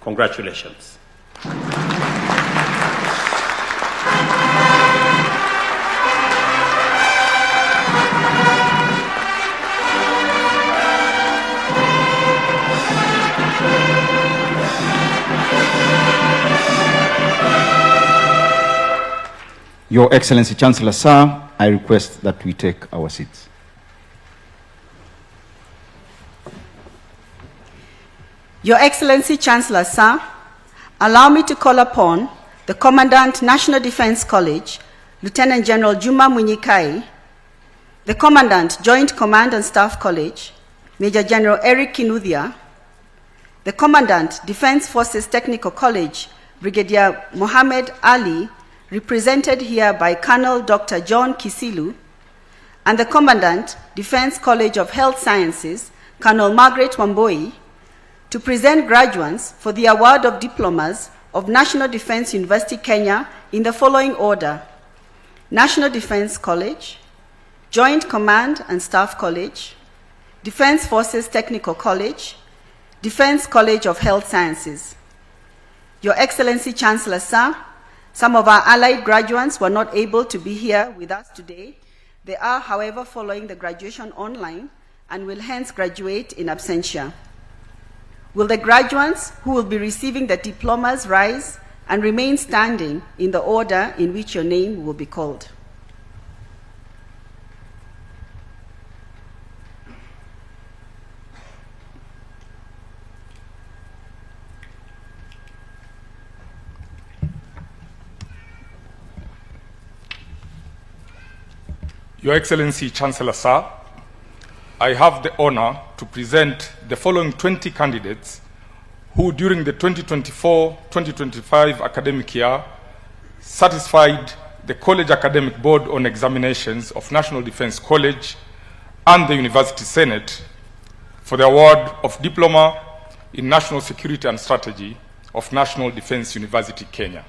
Congratulations. Your Excellency Chancellor Sir, I request that we take our seats. Your Excellency Chancellor Sir, allow me to call upon the Commandant, National Defense College, Lieutenant General Juma Munyikai, the Commandant, Joint Command and Staff College, Major General Eric Kinuthia, the Commandant, Defense Forces Technical College, Brigadier Mohammed Ali, represented here by Colonel Dr. John Kisilu, and the Commandant, Defense College of Health Sciences, Colonel Margaret Wamboi, to present graduates for the award of diplomas of National Defense University, Kenya, in the following order: National Defense College, Joint Command and Staff College, Defense Forces Technical College, Defense College of Health Sciences. Your Excellency Chancellor Sir, some of our allied graduates were not able to be here with us today. They are, however, following the graduation online and will hence graduate in absentia. Will the graduates who will be receiving the diplomas rise and remain standing in the order in which your name will be called? Your Excellency Chancellor Sir, I have the honor to present the following 20 candidates who during the 2024-2025 academic year satisfied the College Academic Board on Examinations of National Defense College and the University Senate for the award of Diploma in National Security and Strategy of National Defense University, Kenya.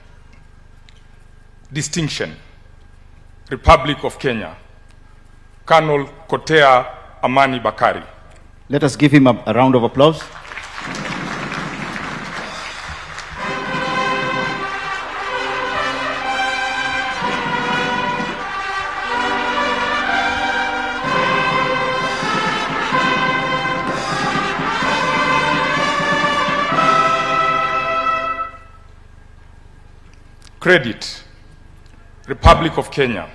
Distinction, Republic of Kenya, Colonel Kotea Amani Bakari. Let us give him a round of applause. Credit, Republic of Kenya,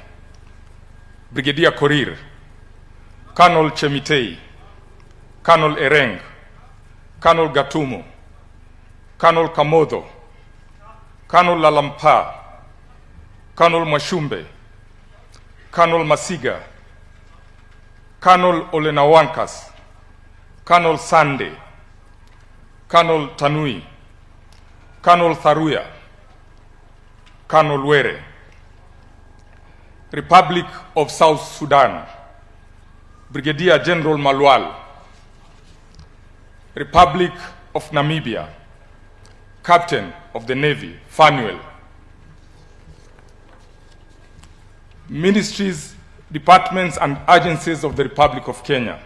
Brigadier Korir, Colonel Chemitei, Colonel Ereng, Colonel Gatumo, Colonel Kamodo, Colonel Lalampa, Colonel Mwashumbe, Colonel Masiga, Colonel Olenawankas, Colonel Sande, Colonel Tanui, Colonel Tharuya, Colonel Were. Republic of South Sudan, Brigadier General Malwal. Republic of Namibia, Captain of the Navy, Fanuel. Ministries, departments, and agencies of the Republic of Kenya,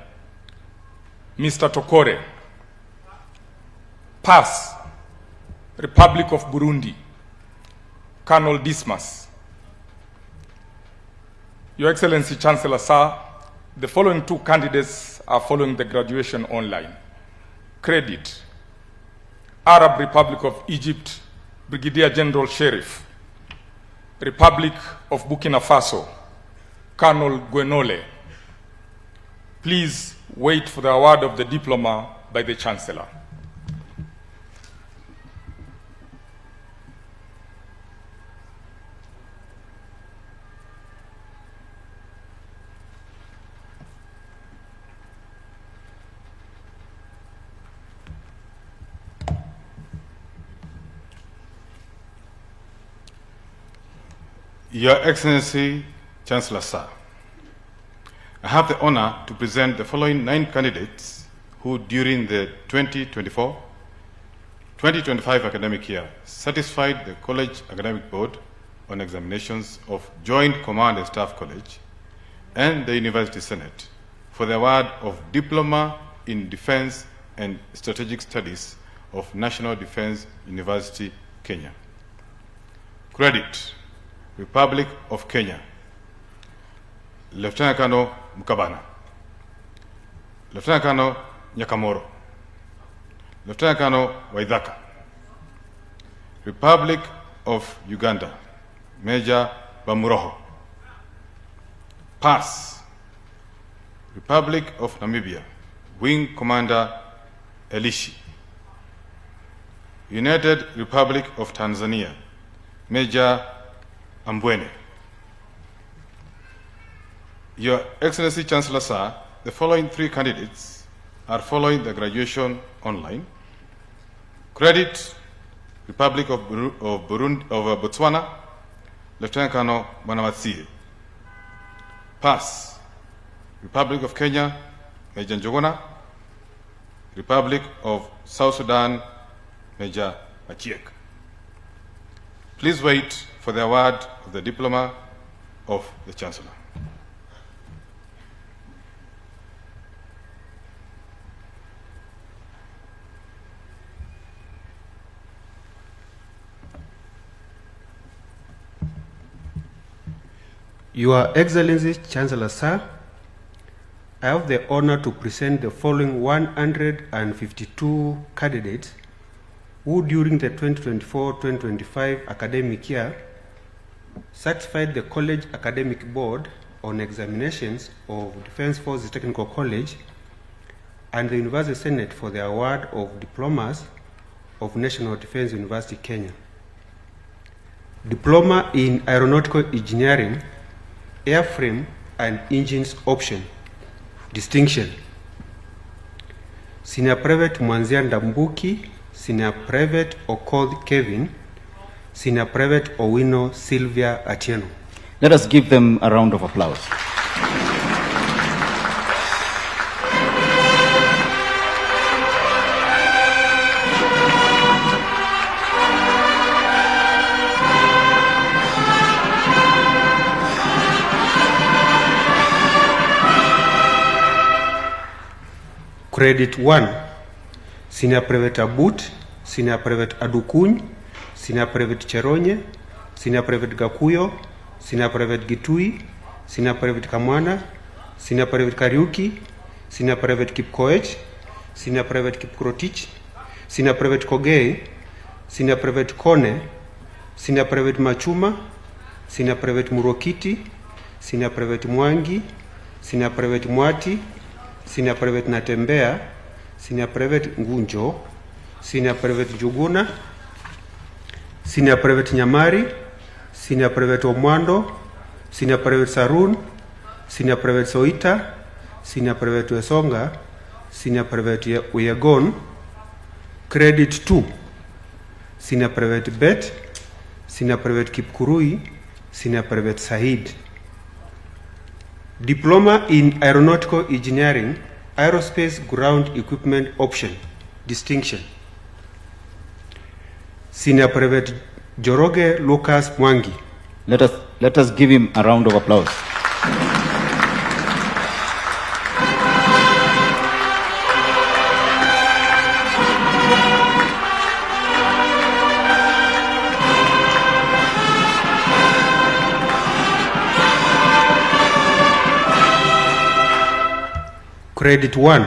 Mr. Tokore. PAS, Republic of Burundi, Colonel Dismas. Your Excellency Chancellor Sir, the following two candidates are following the graduation online. Credit, Arab Republic of Egypt, Brigadier General Sheriff. Republic of Burkina Faso, Colonel Gwenole. Please wait for the award of the diploma by the Chancellor. Your Excellency, Chancellor Sir, I have the honor to present the following 9 candidates who, during the 2024-2025 academic year, satisfied the College Academic Board on examinations of Joint Command and Staff College and the University Senate for the award of Diploma in Defense and Strategic Studies of National Defense University, Kenya. Credit: Republic of Kenya, Lieutenant Colonel Mukabana, Lieutenant Colonel Nyakamoro, Lieutenant Colonel Waithaka. Republic of Uganda, Major Bamuroho. Pass: Republic of Namibia, Wing Commander Elishi. United Republic of Tanzania, Major Ambwene. Your Excellency Chancellor Sir, the following 3 candidates are following the graduation online. Credit: Republic of Botswana, Lieutenant Colonel Mwanawatsie. Pass: Republic of Kenya, Major Njogona. Republic of South Sudan, Major Achiek. Please wait for the award of the diploma of the Chancellor. Your Excellency, Chancellor Sir, I have the honor to present the following 152 candidates who, during the 2024-2025 academic year, certified the College Academic Board on examinations of Defense Forces Technical College and the University Senate for the award of diplomas of National Defense University, Kenya. Diploma in Aeronautical Engineering, Airframe and Engines Option, Distinction. Senior Private Mwanzia Ndambuki, Senior Private Okoth Kevin, Senior Private Owino Sylvia Atieno. Let us give them a round of applause. Credit 1, Senior Private Abut, Senior Private Adukuny, Senior Private Cheronye, Senior Private Gakuyo, Senior Private Gitui, Senior Private Kamwana, Senior Private Kariuki, Senior Private Kipkoech, Senior Private Kipkrotich, Senior Private Kogei, Senior Private Kone, Senior Private Machuma, Senior Private Murokiti, Senior Private Mwangi, Senior Private Mwati, Senior Private Natembea, Senior Private Ngunjo, Senior Private Juguna, Senior Private Nyamari, Senior Private Omwando, Senior Private Sarun, Senior Private Soita, Senior Private Wesonga, Senior Private Uyegon. Credit 2, Senior Private Bet, Senior Private Kipkurui, Senior Private Said. Diploma in Aeronautical Engineering, Aerospace Ground Equipment Option, Distinction. Senior Private Joroge Lucas Mwangi. Let us give him a round of applause. Credit 1,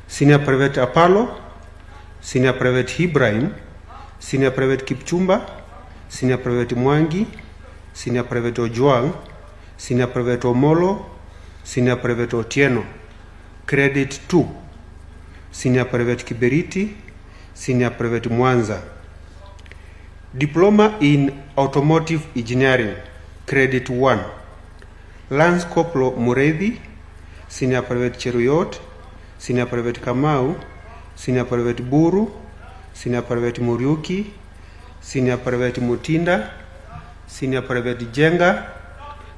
Senior Private Apollo, Senior Private Ibrahim, Senior Private Kipchumba, Senior Private Mwangi, Senior Private Ojuang, Senior Private Omolo, Senior Private Otieno. Credit 2, Senior Private Kiberiti, Senior Private Mwanza. Diploma in Automotive Engineering. Credit 1, Lance Corporal Mureithi, Senior Private Cheruyot, Senior Private Kamau, Senior Private Buru, Senior Private Muriuki, Senior Private Mutinda, Senior Private Jenga,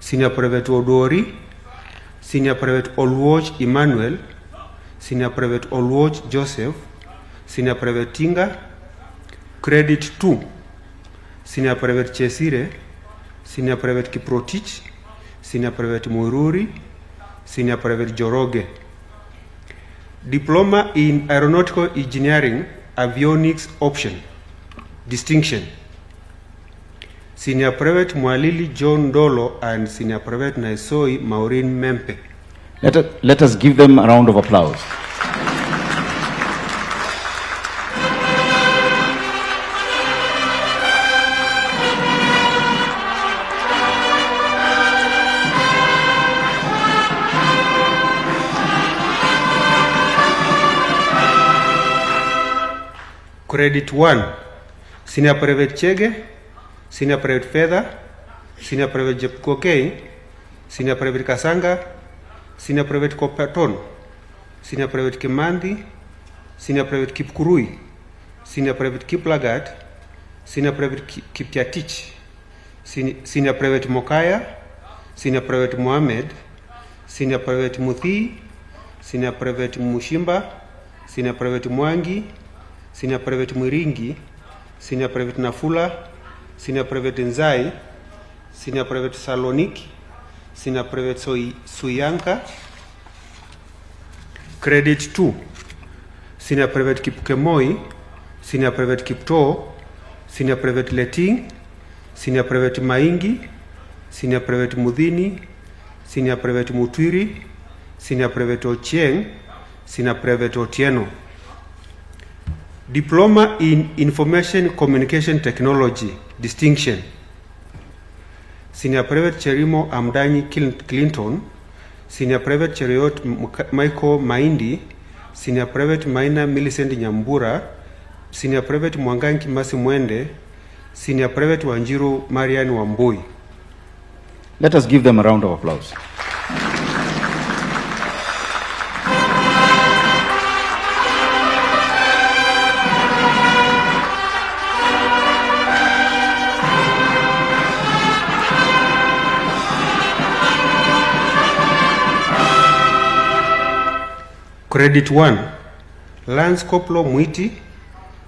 Senior Private Odori, Senior Private Olwoj Emmanuel, Senior Private Olwoj Joseph, Senior Private Tinga. Credit 2, Senior Private Chesire, Senior Private Kiprotich, Senior Private Muiruri, Senior Private Joroge. Diploma in Aeronautical Engineering, Avionics Option, Distinction. Senior Private Mwalili John Dolo and Senior Private Naisoi Maureen Mempe. Let us give them a round of applause. Credit 1, Senior Private Chege, Senior Private Feather, Senior Private Jepkokei, Senior Private Kasanga, Senior Private Kopaton, Senior Private Kimandi, Senior Private Kipkurui, Senior Private Kiplagat, Senior Private Kiptiatich, Senior Private Mokaya, Senior Private Mohamed, Senior Private Muthi, Senior Private Mushimba, Senior Private Mwangi, Senior Private Mwiringi, Senior Private Nafula, Senior Private Nzai, Senior Private Saloniki, Senior Private Suyanka. Credit 2, Senior Private Kipkemoi, Senior Private Kipto, Senior Private Leting, Senior Private Maingi, Senior Private Mudhini, Senior Private Mutwiri, Senior Private Ochieng, Senior Private Otieno. Diploma in Information Communication Technology, Distinction. Senior Private Cherimo Amdani Clinton, Senior Private Cheriot Michael Maindi, Senior Private Maina Millicent Nyambura, Senior Private Mwanganki Masi Mwende, Senior Private Wanjiru Marian Wambui. Let us give them a round of applause. Credit 1, Lance Koplo Mwiti,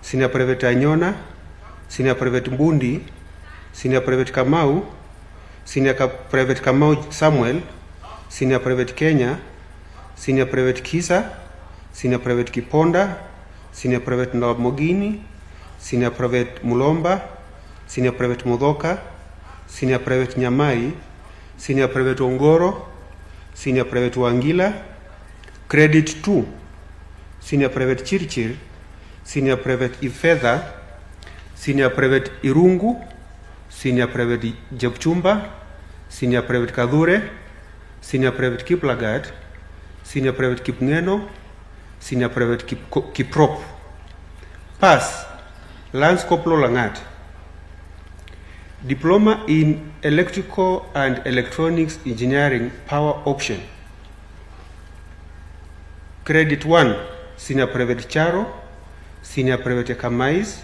Senior Private Anyona, Senior Private Mbundi, Senior Private Kamau, Senior Private Kamau Samuel, Senior Private Kenya, Senior Private Kisa, Senior Private Kiponda, Senior Private Ndamogini, Senior Private Mulomba, Senior Private Mudoka, Senior Private Nyamai, Senior Private Ongoro, Senior Private Wangila. Credit 2, Senior Private Chirchir, Senior Private Ifedha, Senior Private Irungu, Senior Private Jepchumba, Senior Private Kadhure, Senior Private Kiplagat, Senior Private Kipngeno, Senior Private Kiprop. Pass, Lance Koplo Langat. Diploma in Electrical and Electronics Engineering, Power Option. Credit 1, Senior Private Charo, Senior Private Kamais,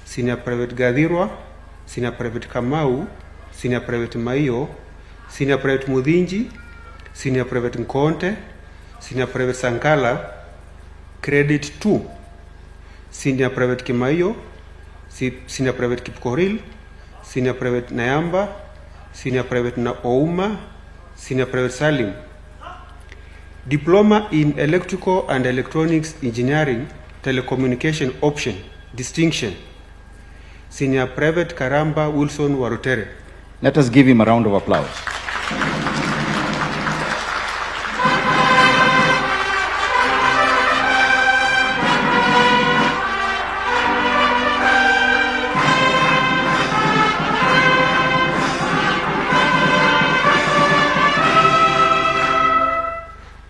Senior Private Gadirwa, Senior Private Kamau, Senior Private Maio, Senior Private Mudinji, Senior Private Nkonte, Senior Private Sankala. Credit 2, Senior Private Kimaio, Senior Private Kipkoril, Senior Private Nayamba, Senior Private Naouma, Senior Private Salim. Diploma in Electrical and Electronics Engineering, Telecommunication Option, Distinction. Senior Private Karamba Wilson Warutere. Let us give him a round of applause.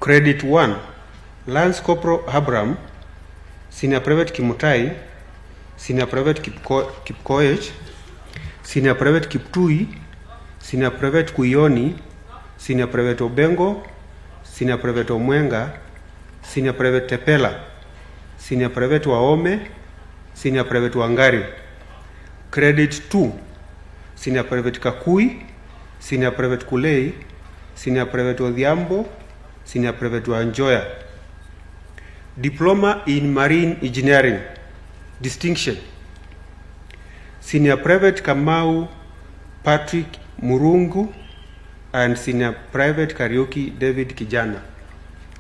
Credit 1, Lance Corporal Abraham, Senior Private Kimutai, Senior Private Kipkoech, Senior Private Kiptui, Senior Private Kuyoni, Senior Private Obengo, Senior Private Omwenga, Senior Private Tepela, Senior Private Waome, Senior Private Wangari. Credit 2, Senior Private Kakui, Senior Private Kulei, Senior Private Odhiambo, Senior Private Wanjoya. Diploma in Marine Engineering, Distinction, Senior Private Kamau Patrick Murungu and Senior Private Karaoke David Kijana.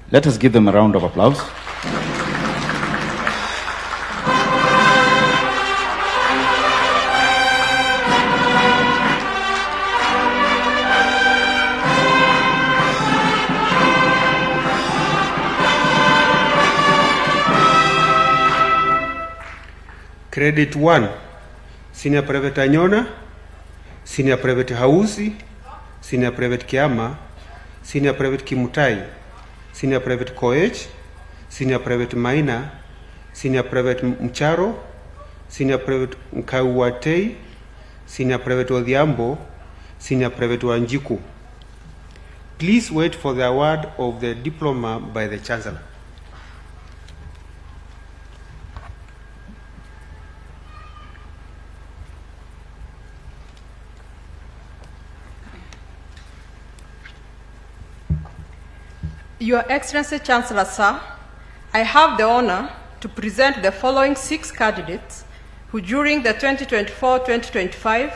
Let us give them a round of applause. Credit 1, Senior Private Anyona, Senior Private Hausi, Senior Private Kiama, Senior Private Kimutai, Senior Private Koech, Senior Private Maina, Senior Private Mcharo, Senior Private Mkauwatei, Senior Private Odhiambo, Senior Private Wanjiku. Please wait for the award of the diploma by the Chancellor. Your Excellency Chancellor, sir, I have the honor to present the following 6 candidates who during the 2024-2025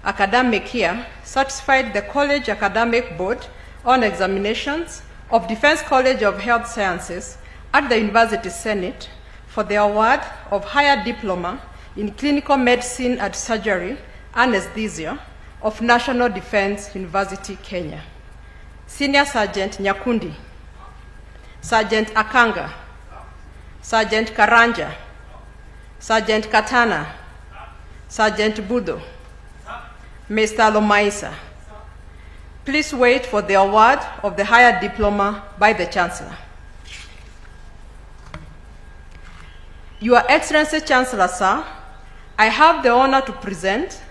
academic year satisfied the College Academic Board on examinations of Defense College of Health Sciences at the University Senate for the award of higher diploma in clinical medicine and surgery anesthesia of National Defense University, Kenya. Senior Sergeant Nyakundi, Sergeant Akanga, Sergeant Karanja, Sergeant Katana, Sergeant Budo, Mr. Lomaisa. Please wait for the award of the higher diploma by the Chancellor. Your Excellency Chancellor, sir, I have the honor to present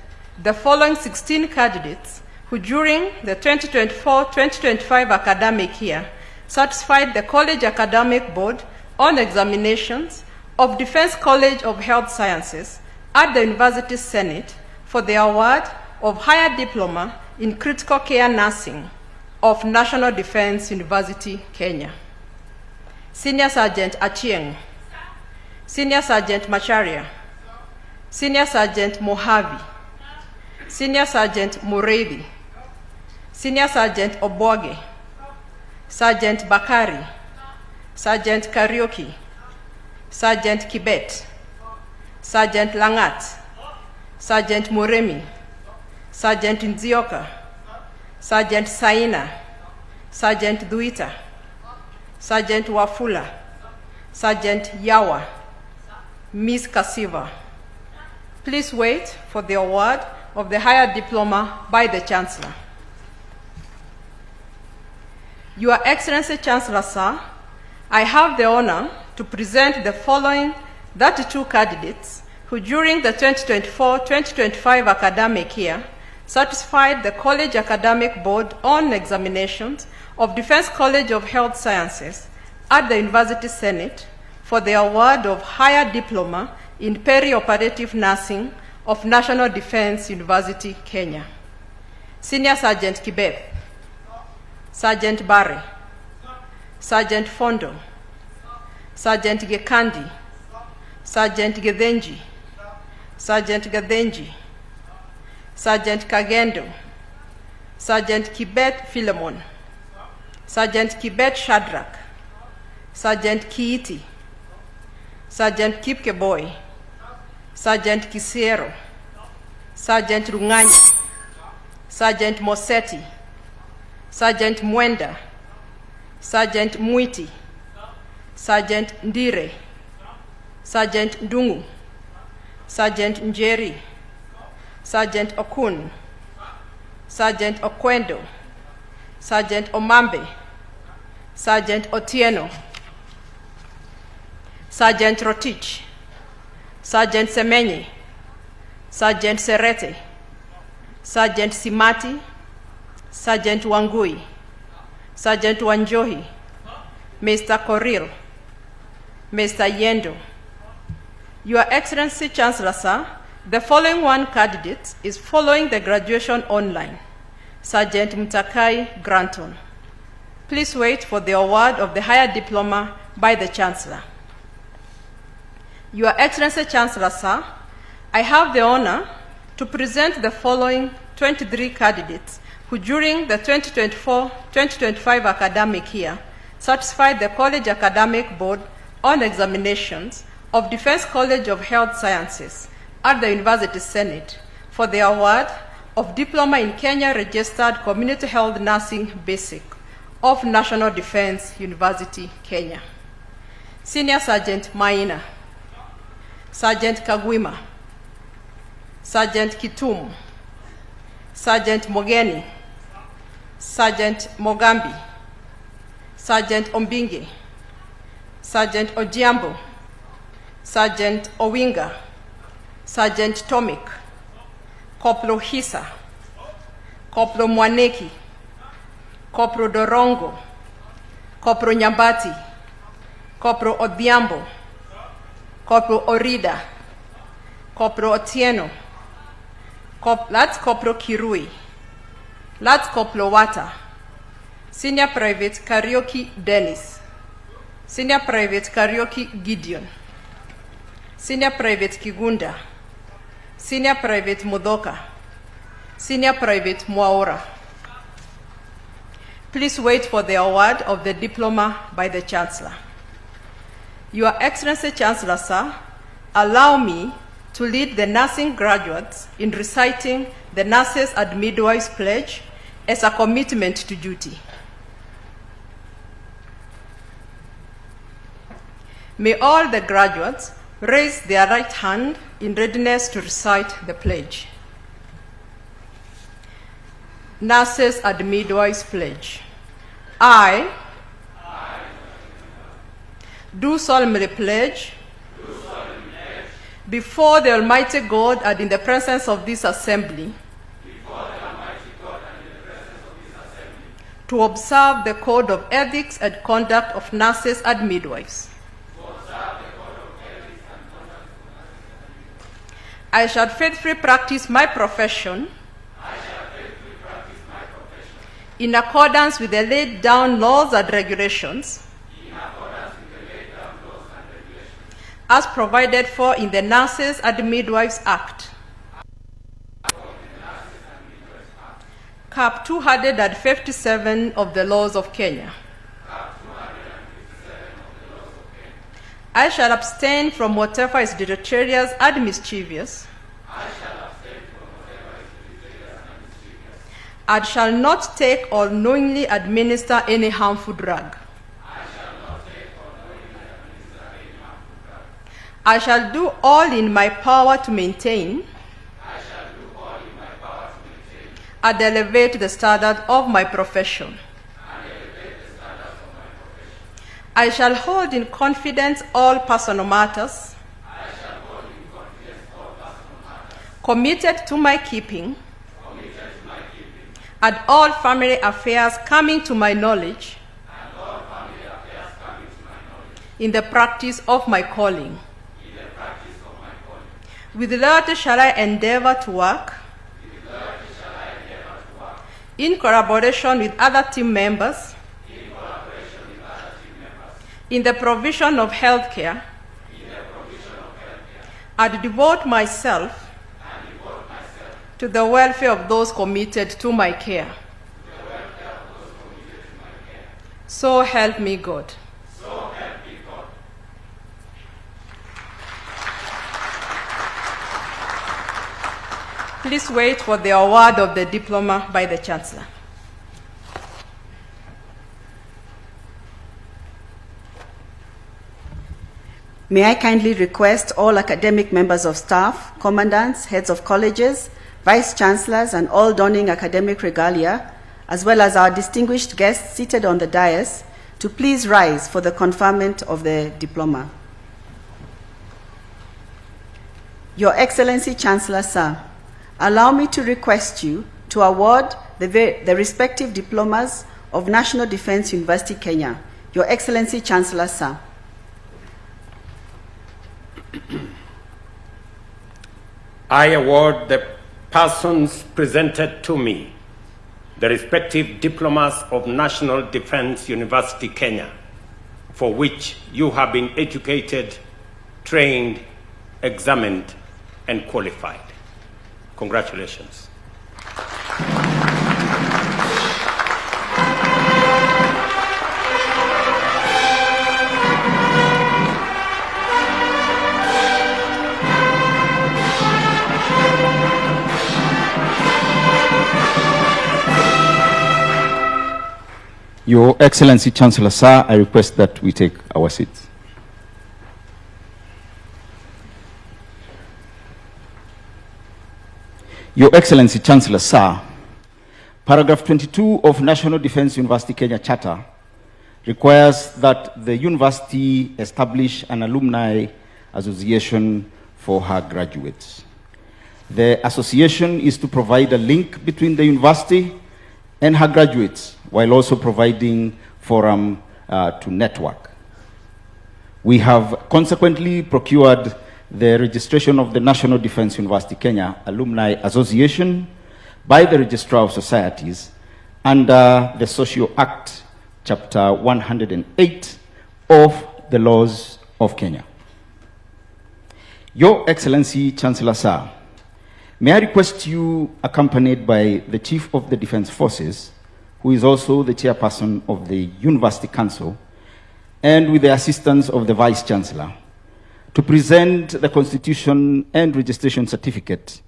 the following 16 candidates who during the 2024-2025 academic year satisfied the College Academic Board on examinations of Defense College of Health Sciences at the University Senate for the award of higher diploma in critical care nursing of National Defense University, Kenya. Senior Sergeant Achieng, Senior Sergeant Macharia, Senior Sergeant Mohavi, Senior Sergeant Muredi, Senior Sergeant Oboge, Sergeant Bakari, Sergeant Karaoke, Sergeant Kibet, Sergeant Langat, Sergeant Moremi, Sergeant Nzioka, Sergeant Saina, Sergeant Duita, Sergeant Wafula, Sergeant Yawa, Ms. Kasiva. Please wait for the award of the higher diploma by the Chancellor. Your Excellency Chancellor, sir, I have the honor to present the following 32 candidates who during the 2024-2025 academic year satisfied the College Academic Board on examinations of Defense College of Health Sciences at the University Senate for the award of higher diploma in perioperative nursing of National Defense University, Kenya. Senior Sergeant Kibeth, Sergeant Barre, Sergeant Fondo, Sergeant Gekandi, Sergeant Gedenji, Sergeant Gadenji, Sergeant Kagendo, Sergeant Kibet Philemon, Sergeant Kibet Shadrach, Sergeant Kiiti, Sergeant Kipkeboy, Sergeant Kisiero, Sergeant Runganyi, Sergeant Moseti, Sergeant Mwenda, Sergeant Mwiti, Sergeant Ndire, Sergeant Ndungu, Sergeant Njeri, Sergeant Okun, Sergeant Okwendo, Sergeant Omambe, Sergeant Otieno, Sergeant Rotich, Sergeant Semenyi, Sergeant Serete, Sergeant Simati, Sergeant Wangui, Sergeant Wanjohi, Mr. Koril, Mr. Yendo. Your Excellency Chancellor, sir, the following one candidate is following the graduation online. Sergeant Mutakai Granton. Please wait for the award of the higher diploma by the Chancellor. Your Excellency Chancellor, sir, I have the honor to present the following 23 candidates who during the 2024-2025 academic year satisfied the College Academic Board on examinations of Defense College of Health Sciences at the University Senate for the award of Diploma in Kenya Registered Community Health Nursing Basic of National Defense University, Kenya. Senior Sergeant Maina, Sergeant Kagwima, Sergeant Kitum, Sergeant Mogeni, Sergeant Mogambi, Sergeant Ombinge, Sergeant Ojiambo, Sergeant Owinga, Sergeant Tomik, Corporal Hisa, Corporal Mwaneki, Corporal Dorongo, Corporal Nyambati, Corporal Odhiambo, Corporal Orida, Corporal Otieno, that's Corporal Kirui, that's Corporal Wata, Senior Private Karaoke Dennis, Senior Private Karaoke Gideon, Senior Private Kigunda, Senior Private Mudoka, Senior Private Mwaura. Please wait for the award of the diploma by the Chancellor. Your Excellency Chancellor, sir, allow me to lead the nursing graduates in reciting the Nurses and Midwives Pledge as a commitment to duty. May all the graduates raise their right hand in readiness to recite the pledge. Nurses and Midwives Pledge. I do solemnly pledge before the Almighty God and in the presence of this assembly to observe the code of ethics and conduct of nurses and midwives. I shall faithfully practice my profession in accordance with the laid down laws and regulations as provided for in the Nurses and Midwives Act, Cap 257 of the laws of Kenya. I shall abstain from whatever is deleterious and mischievous, and shall not take or knowingly administer any harmful drug. I shall do all in my power to maintain and elevate the standard of my profession. I shall hold in confidence all personal matters committed to my keeping, and all family affairs coming to my knowledge in the practice of my calling. With loyalty shall I endeavor to work in collaboration with other team members in the provision of healthcare and devote myself to the welfare of those committed to my care. So help me God. Please wait for the award of the diploma by the Chancellor. May I kindly request all academic members of staff, commandants, heads of colleges, vice chancellors, and all donning academic regalia, as well as our distinguished guests seated on the dais, to please rise for the conferment of the diploma. Your Excellency Chancellor Sir, allow me to request you to award the respective diplomas of National Defense University, Kenya. Your Excellency Chancellor Sir. I award the persons presented to me the respective diplomas of National Defense University, Kenya, for which you have been educated, trained, examined, and qualified. Congratulations. Your Excellency Chancellor Sir, I request that we take our seats. Your Excellency Chancellor Sir, paragraph 22 of National Defense University Kenya Charter requires that the university establish an alumni association for her graduates. The association is to provide a link between the university and her graduates, while also providing forum to network. We have consequently procured the registration of the National Defense University Kenya Alumni Association by the Registrar of Societies under the Social Act, Chapter 108 of the Laws of Kenya. Your Excellency Chancellor Sir, may I request you, accompanied by the Chief of the Defense Forces, who is also the chairperson of the University Council, and with the assistance of the Vice Chancellor, to present the Constitution and Registration Certificate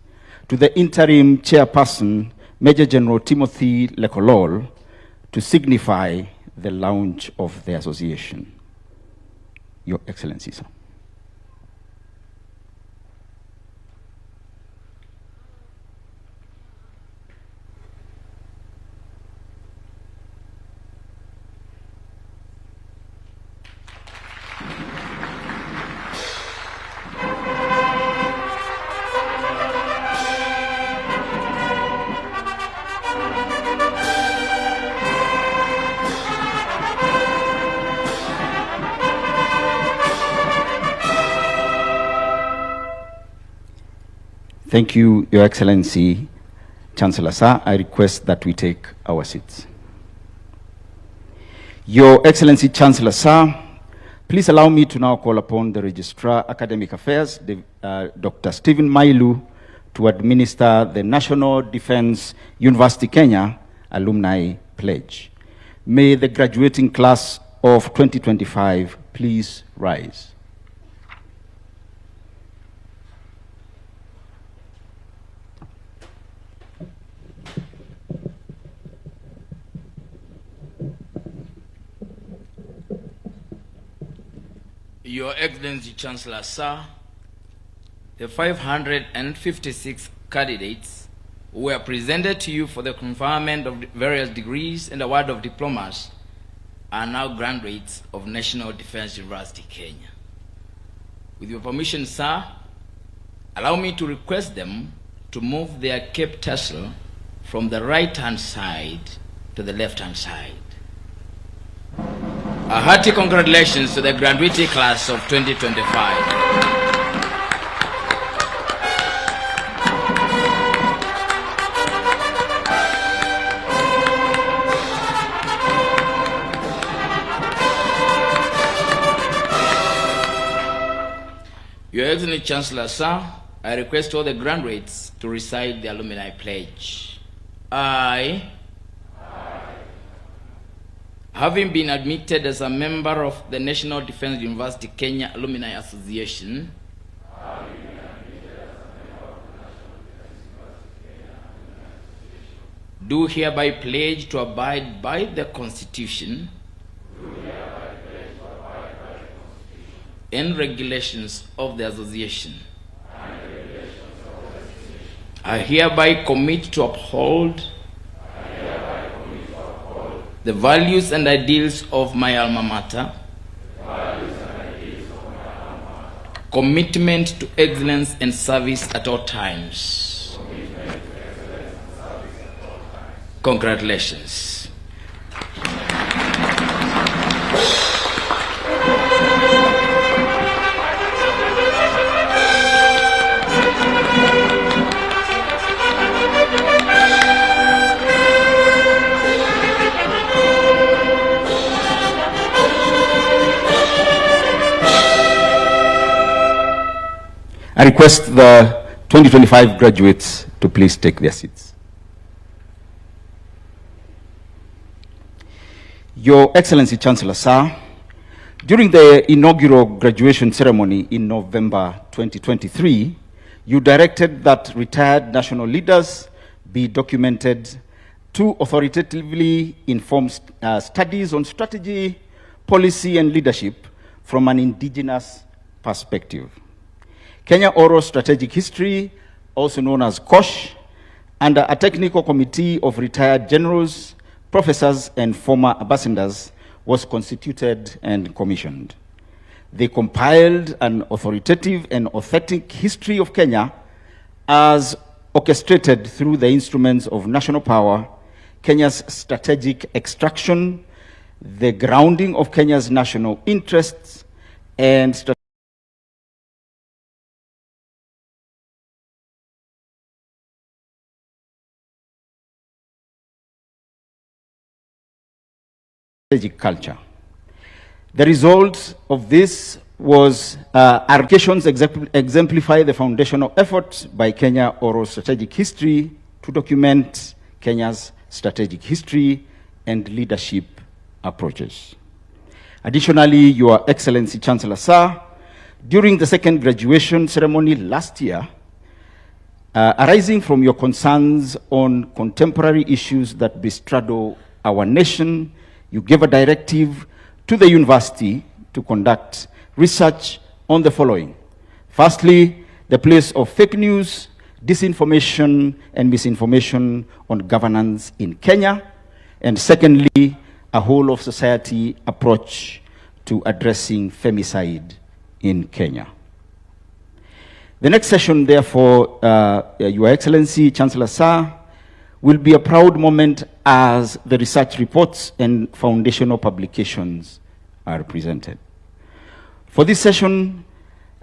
to the interim chairperson, Major General Timothy Lekolol, to signify the launch of the association. Your Excellency, sir. Thank you, Your Excellency, Chancellor Sir. I request that we take our seats. Your Excellency, Chancellor Sir, please allow me to now call upon the Registrar Academic Affairs, Dr. Stephen Mailu, to administer the National Defense University Kenya Alumni Pledge. May the graduating class of 2025 please rise. Your Excellency Chancellor Sir, the 556 candidates who were presented to you for the conferment of various degrees and award of diplomas are now graduates of National Defense University Kenya. With your permission, sir, allow me to request them to move their cape tassel from the right-hand side to the left-hand side. A hearty congratulations to the graduating class of 2025. Your Excellency Chancellor Sir, I request all the graduates to recite the alumni pledge. I, having been admitted as a member of the National Defense University Kenya Alumni Association, do hereby pledge to abide by the Constitution and regulations of the association. I hereby commit to uphold the values and ideals of my alma mater, commitment to excellence and service at all times. Congratulations. I request the 2025 graduates to please take their seats. Your Excellency Chancellor Sir, during the inaugural graduation ceremony in November 2023, you directed that retired national leaders be documented to authoritatively inform studies on strategy, policy, and leadership from an indigenous perspective. Kenya Oral Strategic History, also known as KOSH, under a technical committee of retired generals, professors, and former ambassadors, was constituted and commissioned. They compiled an authoritative and authentic history of Kenya as orchestrated through the instruments of national power, Kenya's strategic extraction, the grounding of Kenya's national interests, and strategic culture. The result of this was applications exemplify the foundational efforts by Kenya Oral Strategic History to document Kenya's strategic history and leadership approaches. Additionally, Your Excellency Chancellor Sir, during the second graduation ceremony last year, arising from your concerns on contemporary issues that bestraddle our nation, you gave a directive to the university to conduct research on the following. Firstly, the place of fake news, disinformation, and misinformation on governance in Kenya. And secondly, a whole of society approach to addressing femicide in Kenya. The next session, therefore, Your Excellency, Chancellor Sir, will be a proud moment as the research reports and foundational publications are presented. For this session,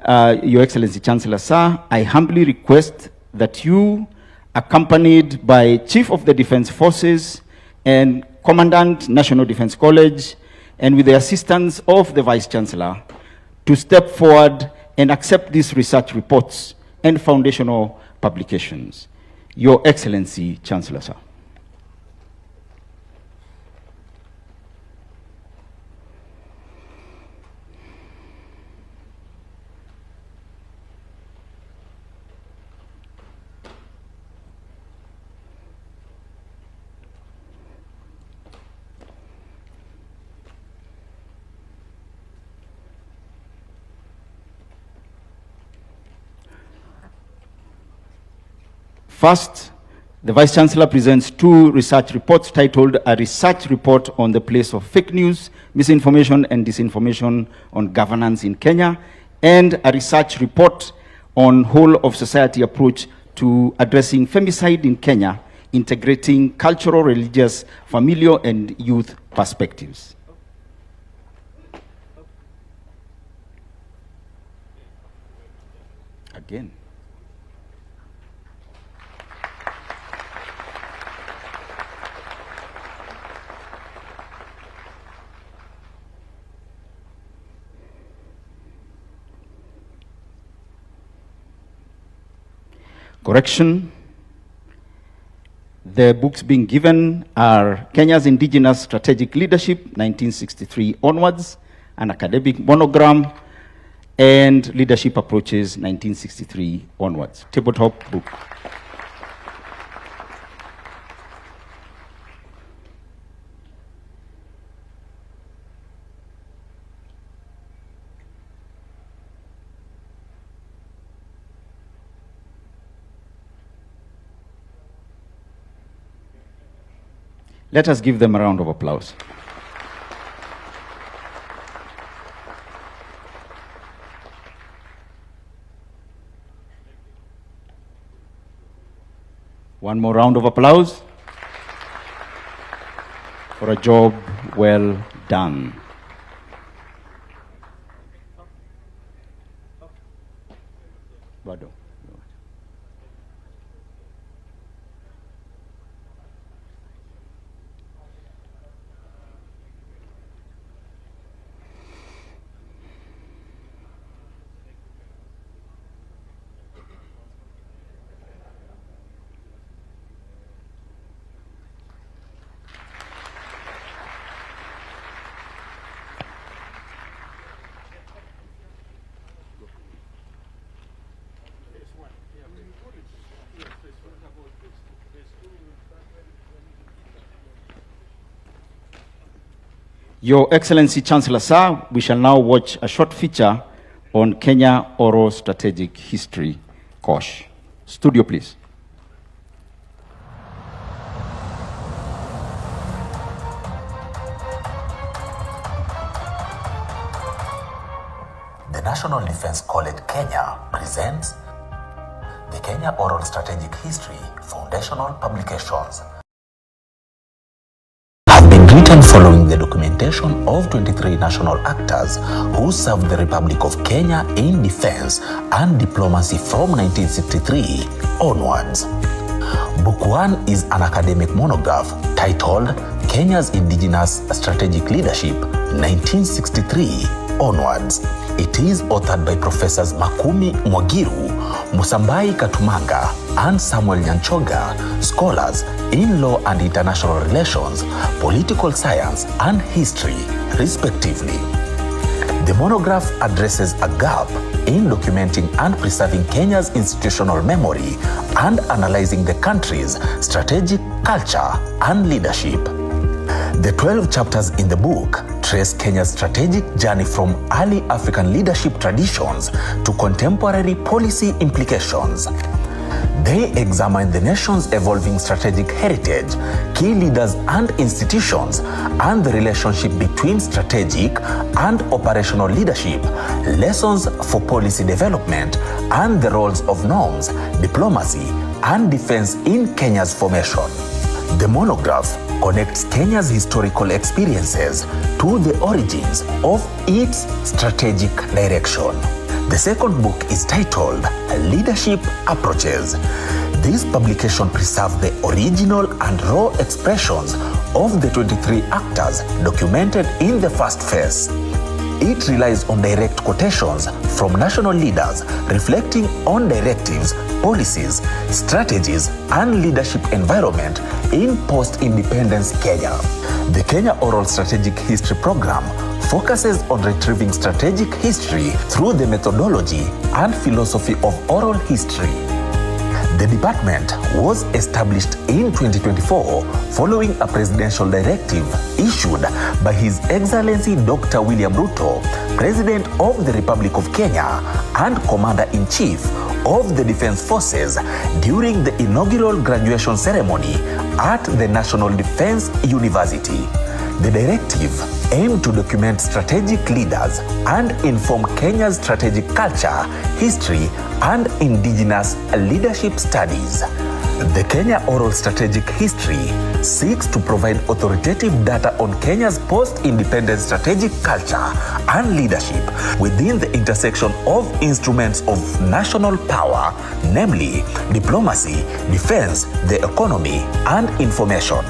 Your Excellency Chancellor Sir, I humbly request that you, accompanied by Chief of the Defense Forces and Commandant National Defense College, and with the assistance of the Vice Chancellor, to step forward and accept these research reports and foundational publications. Your Excellency, Chancellor Sir. First, the Vice Chancellor presents two research reports titled A Research Report on the Place of Fake News, Misinformation and Disinformation on Governance in Kenya, and a research report on whole of society approach to addressing femicide in Kenya, integrating cultural, religious, familial, and youth perspectives. Again. Correction. The books being given are Kenya's Indigenous Strategic Leadership, 1963 onwards, an academic monogram, and Leadership Approaches, 1963 onwards. Tabletop book. Let us give them a round of applause. One more round of applause for a job well done. Bado. Your Excellency Chancellor Sir, we shall now watch a short feature on Kenya Oral Strategic History Kosh. Studio, please. The National Defense College Kenya presents the Kenya Oral Strategic History Foundational Publications. Have been written following the documentation of 23 national actors who served the Republic of Kenya in defense and diplomacy from 1963 onwards. Book 1 is an academic monograph titled Kenya's Indigenous Strategic Leadership 1963 onwards. It is authored by Professors Makumi Mwagiru, Musambai Katumanga, and Samuel Nyanchoga, scholars in law and international relations, political science, and history, respectively. The monograph addresses a gap in documenting and preserving Kenya's institutional memory and analyzing the country's strategic culture and leadership. The 12 chapters in the book trace Kenya's strategic journey from early African leadership traditions to contemporary policy implications. They examine the nation's evolving strategic heritage, key leaders and institutions, and the relationship between strategic and operational leadership, lessons for policy development, and the roles of norms, diplomacy, and defense in Kenya's formation. The monograph connects Kenya's historical experiences to the origins of its strategic direction. The second book is titled Leadership Approaches. This publication preserves the original and raw expressions of the 23 actors documented in the first phase. It relies on direct quotations from national leaders reflecting on directives, policies, strategies, and leadership environment in post-independence Kenya. The Kenya Oral Strategic History Program focuses on retrieving strategic history through the methodology and philosophy of oral history. The department was established in 2024 following a presidential directive issued by His Excellency Dr. William Ruto, President of the Republic of Kenya and Commander-in-Chief of the Defense Forces during the inaugural graduation ceremony at the National Defense University. The directive aimed to document strategic leaders and inform Kenya's strategic culture, history, and indigenous leadership studies. The Kenya Oral Strategic History seeks to provide authoritative data on Kenya's post-independence strategic culture and leadership within the intersection of instruments of national power, namely diplomacy, defense, the economy, and information.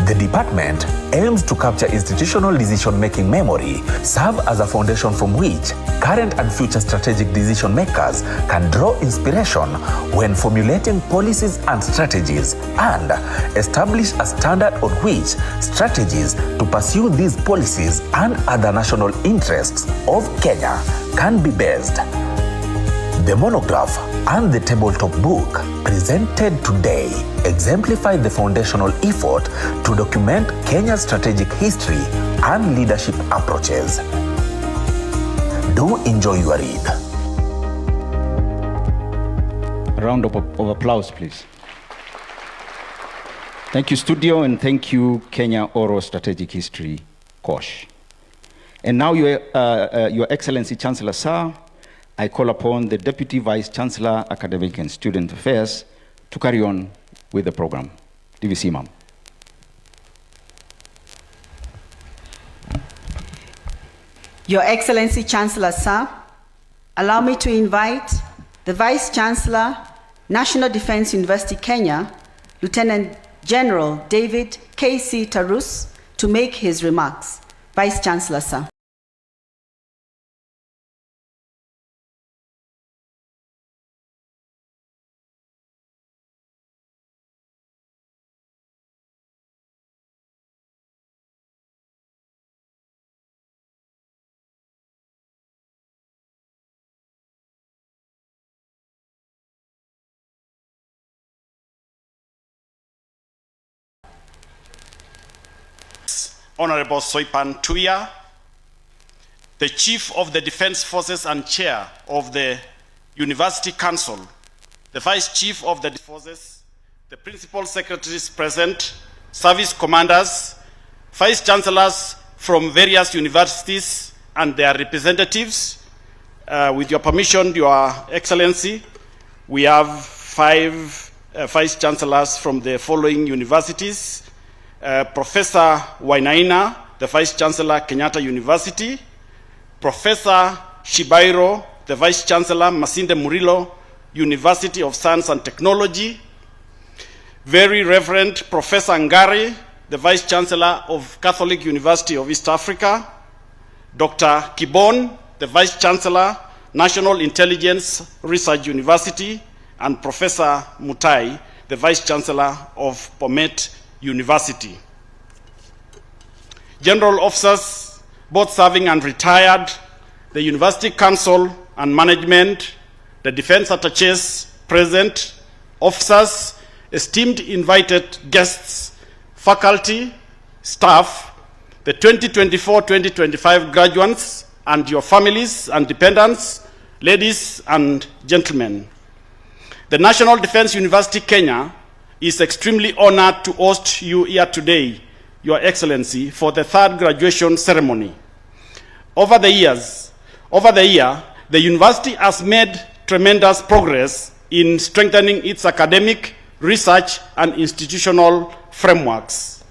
The department aims to capture institutional decision-making memory, serve as a foundation from which current and future strategic decision makers can draw inspiration when formulating policies and strategies, and establish a standard on which strategies to pursue these policies and other national interests of Kenya can be based. The monograph and the tabletop book presented today exemplify the foundational effort to document Kenya's strategic history and leadership approaches. Do enjoy your read. A round of applause, please. Thank you, studio, and thank you, Kenya Oral Strategic History, Kosh. And now, Your Excellency Chancellor Sir, I call upon the Deputy Vice Chancellor, Academic and Student Affairs, to carry on with the program. DVC, ma'am. Your Excellency Chancellor Sir, allow me to invite the Vice Chancellor, National Defense University, Kenya, Lieutenant General David K.C. Tarus, to make his remarks. Vice Chancellor Sir. Honorable Soipan Tuya, the Chief of the Defense Forces and Chair of the University Council, the Vice Chief of the Defense Forces, the Principal Secretaries present, service commanders, Vice Chancellors from various universities and their representatives. With your permission, Your Excellency, we have 5 Vice Chancellors from the following universities. Professor Wainaina, the Vice Chancellor, Kenyatta University. Professor Shibairo, the Vice Chancellor, Masinde Murilo, University of Science and Technology. Very Reverend Professor Ngari, the Vice Chancellor of Catholic University of East Africa. Dr. Kibon, the Vice Chancellor, National Intelligence Research University. And Professor Mutai, the Vice Chancellor of Bomet University. General officers, both serving and retired, the University Council and management, the defense attaches present, officers, esteemed invited guests, faculty, staff, the 2024-2025 graduates, and your families and dependents, ladies and gentlemen. The National Defense University, Kenya, is extremely honored to host you here today, Your Excellency, for the 3rd graduation ceremony. Over the year, the university has made tremendous progress in strengthening its academic, research, and institutional frameworks.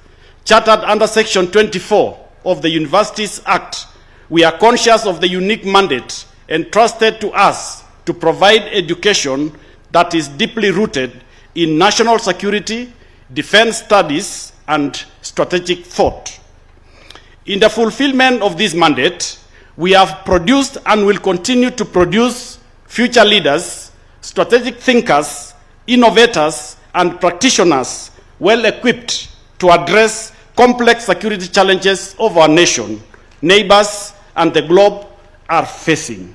Chartered under Section 24 of the Universities Act, we are conscious of the unique mandate entrusted to us to provide education that is deeply rooted in national security, defense studies, and strategic thought. In the fulfillment of this mandate, we have produced and will continue to produce future leaders, strategic thinkers, innovators, and practitioners well equipped to address complex security challenges of our nation, neighbors, and the globe are facing.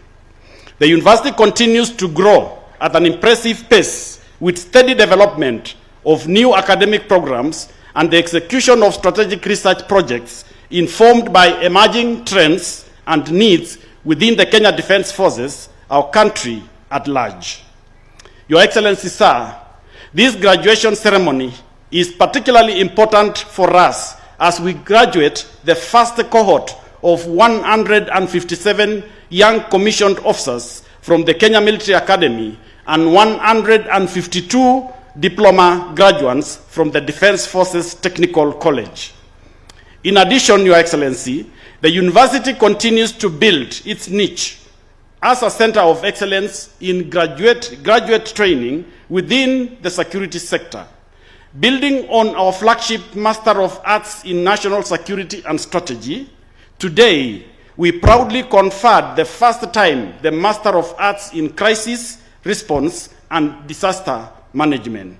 The university continues to grow at an impressive pace with steady development of new academic programs and the execution of strategic research projects informed by emerging trends and needs within the Kenya Defense Forces, our country at large. Your Excellency, sir, this graduation ceremony is particularly important for us as we graduate the first cohort of 157 young commissioned officers from the Kenya Military Academy and 152 diploma graduates from the Defense Forces Technical College. In addition, Your Excellency, the university continues to build its niche as a center of excellence in graduate training within the security sector. Building on our flagship Master of Arts in National Security and Strategy, today we proudly conferred the first time the Master of Arts in Crisis Response and Disaster Management.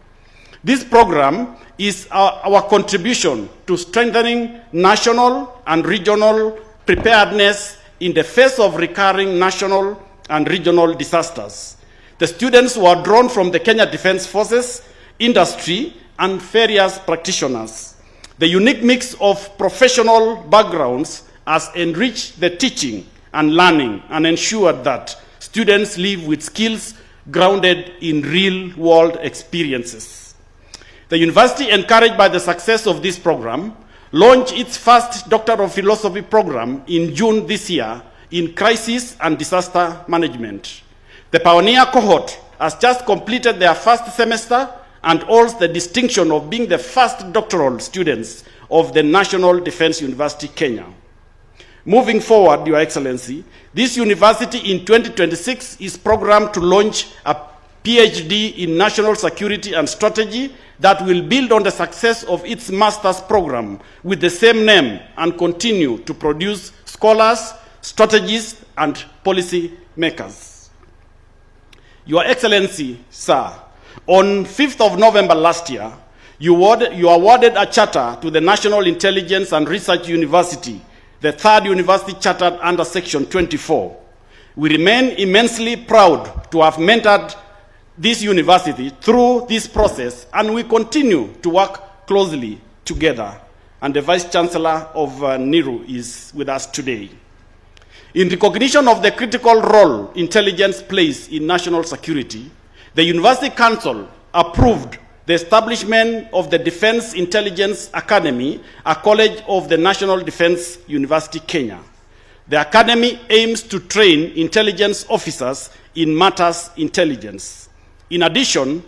This program is our contribution to strengthening national and regional preparedness in the face of recurring national and regional disasters. The students were drawn from the Kenya Defense Forces, industry, and various practitioners. The unique mix of professional backgrounds has enriched the teaching and learning and ensured that students live with skills grounded in real-world experiences. The university, encouraged by the success of this program, launched its first Doctor of Philosophy program in June this year in crisis and disaster management. The pioneer cohort has just completed their first semester and holds the distinction of being the first doctoral students of the National Defense University, Kenya. Moving forward, Your Excellency, this university in 2026 is programmed to launch a PhD in National Security and Strategy that will build on the success of its master's program with the same name and continue to produce scholars, strategists, and policy makers. Your Excellency, sir, on 5th of November last year, you awarded a charter to the National Intelligence and Research University, the third university chartered under Section 24. We remain immensely proud to have mentored this university through this process, and we continue to work closely together. And the Vice Chancellor of NIRU is with us today. In recognition of the critical role intelligence plays in national security, the University Council approved the establishment of the Defense Intelligence Academy, a college of the National Defense University, Kenya. The academy aims to train intelligence officers in matters intelligence. In addition,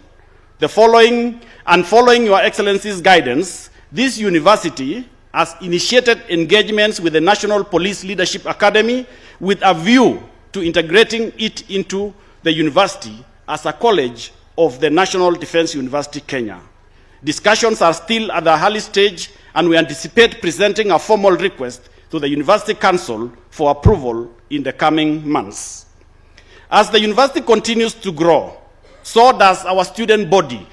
following Your Excellency's guidance, this university has initiated engagements with the National Police Leadership Academy with a view to integrating it into the university as a college of the National Defense University, Kenya. Discussions are still at the early stage, and we anticipate presenting a formal request to the University Council for approval in the coming months. As the university continues to grow, so does our student body.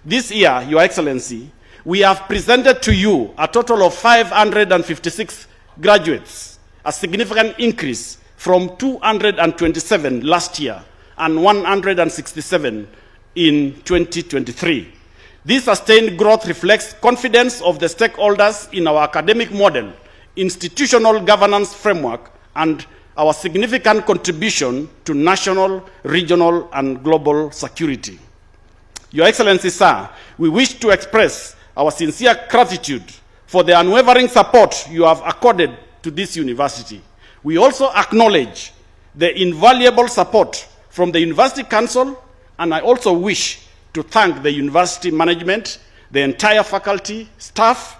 This year, Your Excellency, we have presented to you a total of 556 graduates, a significant increase from 227 last year and 167 in 2023. This sustained growth reflects confidence of the stakeholders in our academic model, institutional governance framework, and our significant contribution to national, regional, and global security. Your Excellency, sir, we wish to express our sincere gratitude for the unwavering support you have accorded to this university. We also acknowledge the invaluable support from the University Council, and I also wish to thank the university management, the entire faculty, staff,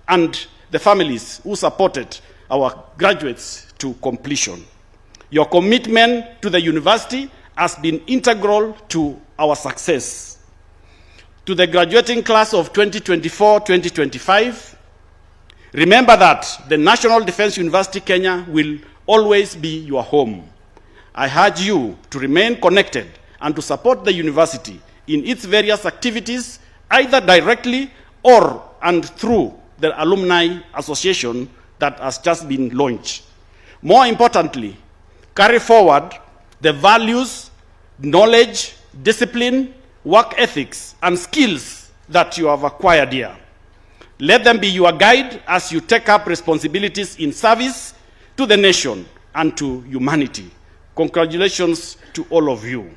and the families who supported our graduates to completion. Your commitment to the university has been integral to our success. To the graduating class of 2024-2025, remember that the National Defense University Kenya will always be your home. I urge you to remain connected and to support the university in its various activities, either directly or and through the Alumni Association that has just been launched. More importantly, carry forward the values, knowledge, discipline, work ethics, and skills that you have acquired here. Let them be your guide as you take up responsibilities in service to the nation and to humanity. Congratulations to all of you.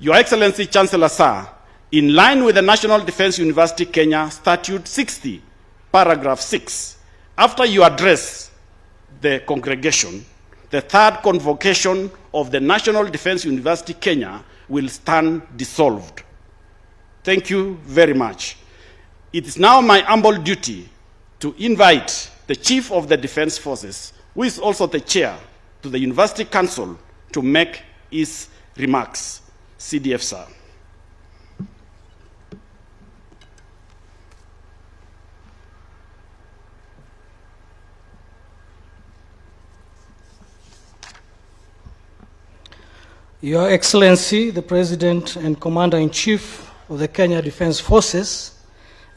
Your Excellency, Chancellor Sir, in line with the National Defense University Kenya Statute 60, paragraph 6, after you address the congregation, the third convocation of the National Defense University Kenya will stand dissolved. Thank you very much. It is now my humble duty to invite the Chief of the Defense Forces, who is also the chair to the University Council, to make his remarks. CDF, sir. Your Excellency, the President and Commander-in-Chief of the Kenya Defense Forces,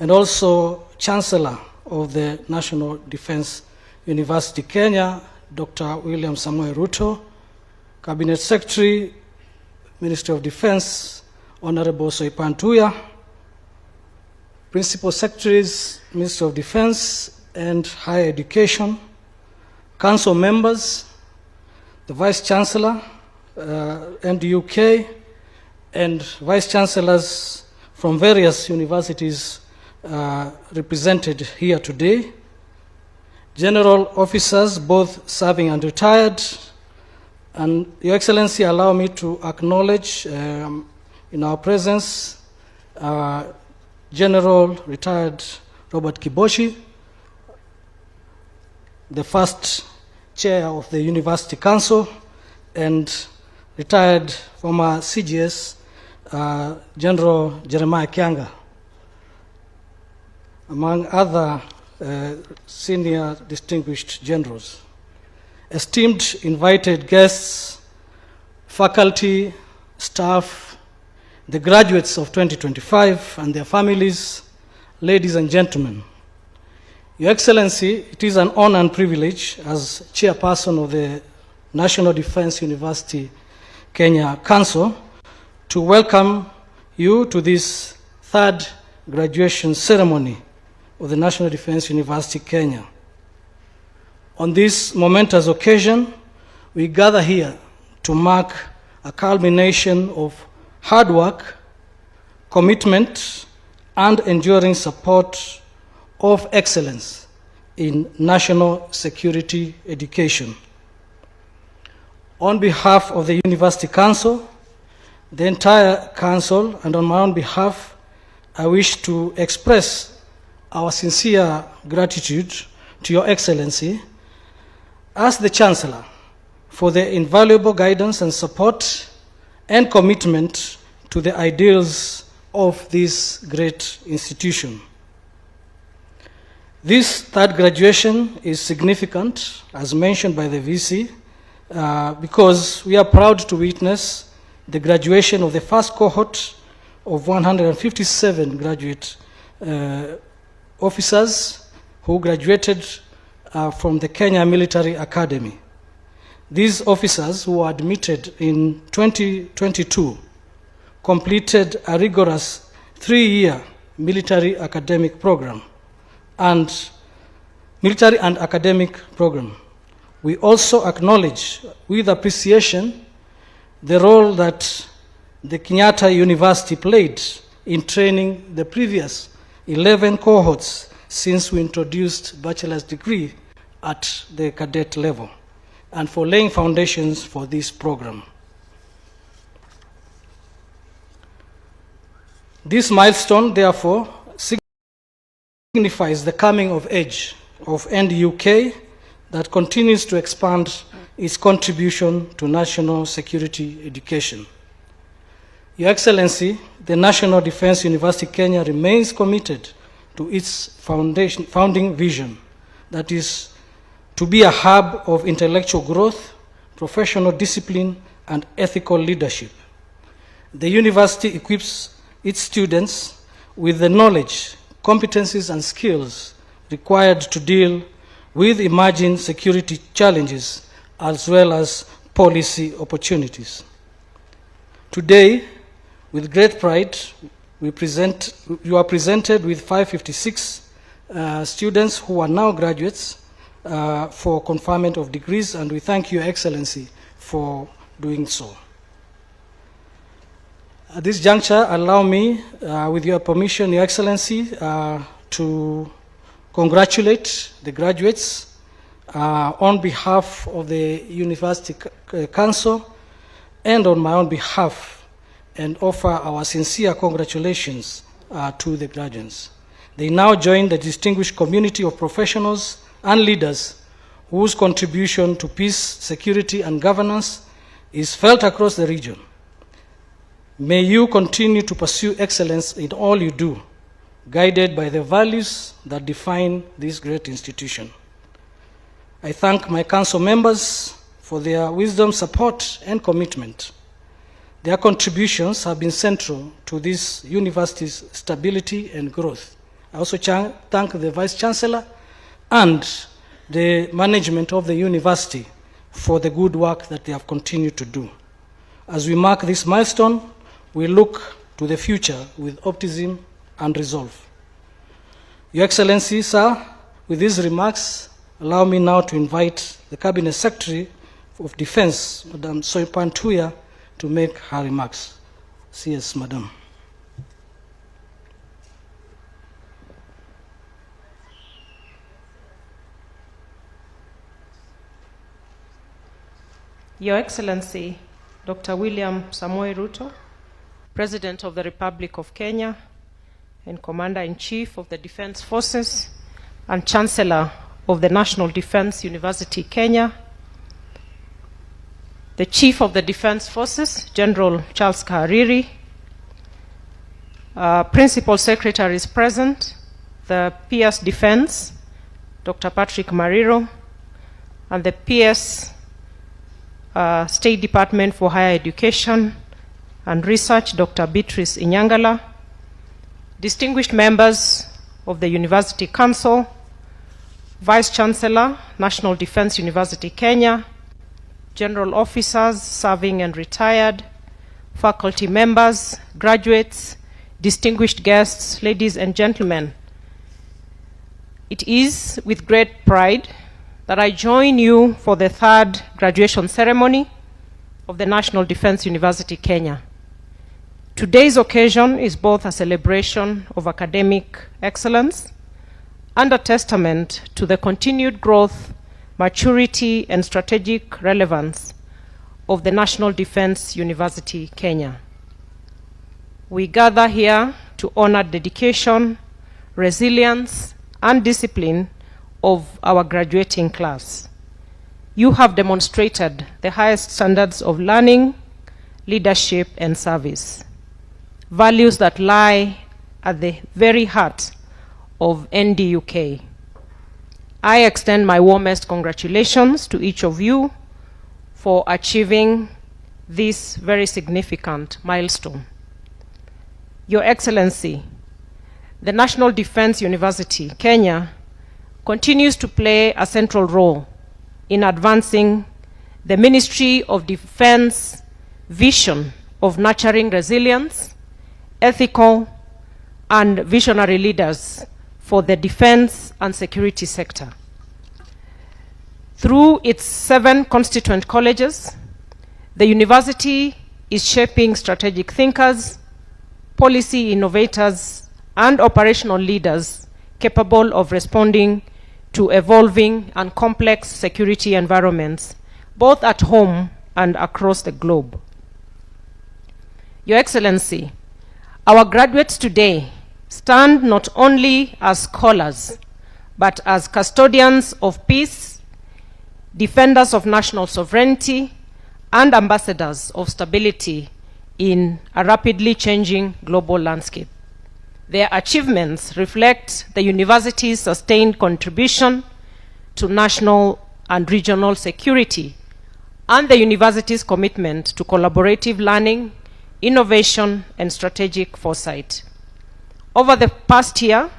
and also Chancellor of the National Defense University Kenya, Dr. William Samoei Ruto, Cabinet Secretary, Ministry of Defense, Honorable Soipan Tuya, Principal Secretaries, Ministry of Defense and Higher Education, Council members, the Vice Chancellor, and the UK, and Vice Chancellors from various universities represented here today, general officers, both serving and retired, and Your Excellency, allow me to acknowledge in our presence General Retired Robert Kiboshi, the first chair of the University Council, and retired former CGS General Jeremiah Kianga, among other senior distinguished generals. Esteemed invited guests, faculty, staff, the graduates of 2025 and their families, ladies and gentlemen. Your Excellency, it is an honor and privilege as chairperson of the National Defense University Kenya Council to welcome you to this third graduation ceremony of the National Defense University Kenya. On this momentous occasion, we gather here to mark a culmination of hard work, commitment, and enduring support of excellence in national security education. On behalf of the University Council, the entire Council, and on my own behalf, I wish to express our sincere gratitude to Your Excellency as the Chancellor for the invaluable guidance and support and commitment to the ideals of this great institution. This third graduation is significant, as mentioned by the VC, because we are proud to witness the graduation of the first cohort of 157 graduate officers who graduated from the Kenya Military Academy. These officers, who were admitted in 2022, completed a rigorous 3-year military academic program and academic program. We also acknowledge with appreciation the role that the Kenyatta University played in training the previous 11 cohorts since we introduced bachelor's degree at the cadet level, and for laying foundations for this program. This milestone, therefore, signifies the coming of age of NDUK that continues to expand its contribution to national security education. Your Excellency, the National Defense University Kenya remains committed to its founding vision, that is, to be a hub of intellectual growth, professional discipline, and ethical leadership. The university equips its students with the knowledge, competencies, and skills required to deal with emerging security challenges as well as policy opportunities. Today, with great pride, you are presented with 556 students who are now graduates for conferment of degrees, and we thank Your Excellency for doing so. At this juncture, allow me, with your permission, Your Excellency, to congratulate the graduates on behalf of the University Council and on my own behalf, and offer our sincere congratulations to the graduates. They now join the distinguished community of professionals and leaders whose contribution to peace, security, and governance is felt across the region. May you continue to pursue excellence in all you do, guided by the values that define this great institution. I thank my council members for their wisdom, support, and commitment. Their contributions have been central to this university's stability and growth. I also thank the Vice Chancellor and the management of the university for the good work that they have continued to do. As we mark this milestone, we look to the future with optimism and resolve. Your Excellency, sir, with these remarks, allow me now to invite the Cabinet Secretary of Defense, Madam Soipan Tuya, to make her remarks. CS, Madam. Your Excellency, Dr. William Samoei Ruto, President of the Republic of Kenya and Commander-in-Chief of the Defense Forces and Chancellor of the National Defense University, Kenya, the Chief of the Defense Forces, General Charles Kahariri, Principal Secretary is present, the PS Defense, Dr. Patrick Mariro, and the PS State Department for Higher Education and Research, Dr. Beatrice Inyangala, distinguished members of the University Council, Vice Chancellor, National Defense University, Kenya, general officers, serving and retired, faculty members, graduates, distinguished guests, ladies and gentlemen. It is with great pride that I join you for the third graduation ceremony of the National Defense University, Kenya. Today's occasion is both a celebration of academic excellence and a testament to the continued growth, maturity, and strategic relevance of the National Defense University, Kenya. We gather here to honor dedication, resilience, and discipline of our graduating class. You have demonstrated the highest standards of learning, leadership, and service, values that lie at the very heart of NDUK. I extend my warmest congratulations to each of you for achieving this very significant milestone. Your Excellency, the National Defense University, Kenya, continues to play a central role in advancing the Ministry of Defense vision of nurturing resilience, ethical, and visionary leaders for the defense and security sector. Through its 7 constituent colleges, the university is shaping strategic thinkers, policy innovators, and operational leaders capable of responding to evolving and complex security environments, both at home and across the globe. Your Excellency, our graduates today stand not only as scholars, but as custodians of peace, defenders of national sovereignty, and ambassadors of stability in a rapidly changing global landscape. Their achievements reflect the university's sustained contribution to national and regional security and the university's commitment to collaborative learning, innovation, and strategic foresight. Over the past year,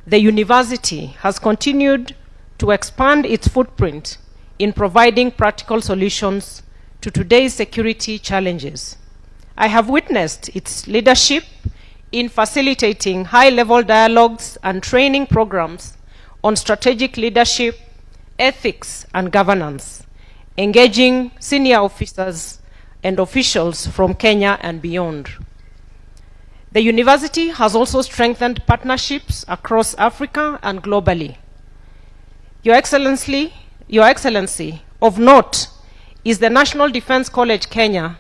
the university has continued to expand its footprint in providing practical solutions to today's security challenges. I have witnessed its leadership in facilitating high-level dialogues and training programs on strategic leadership, ethics, and governance, engaging senior officers and officials from Kenya and beyond. The university has also strengthened partnerships across Africa and globally. Your Excellency, of note is the National Defense College Kenya,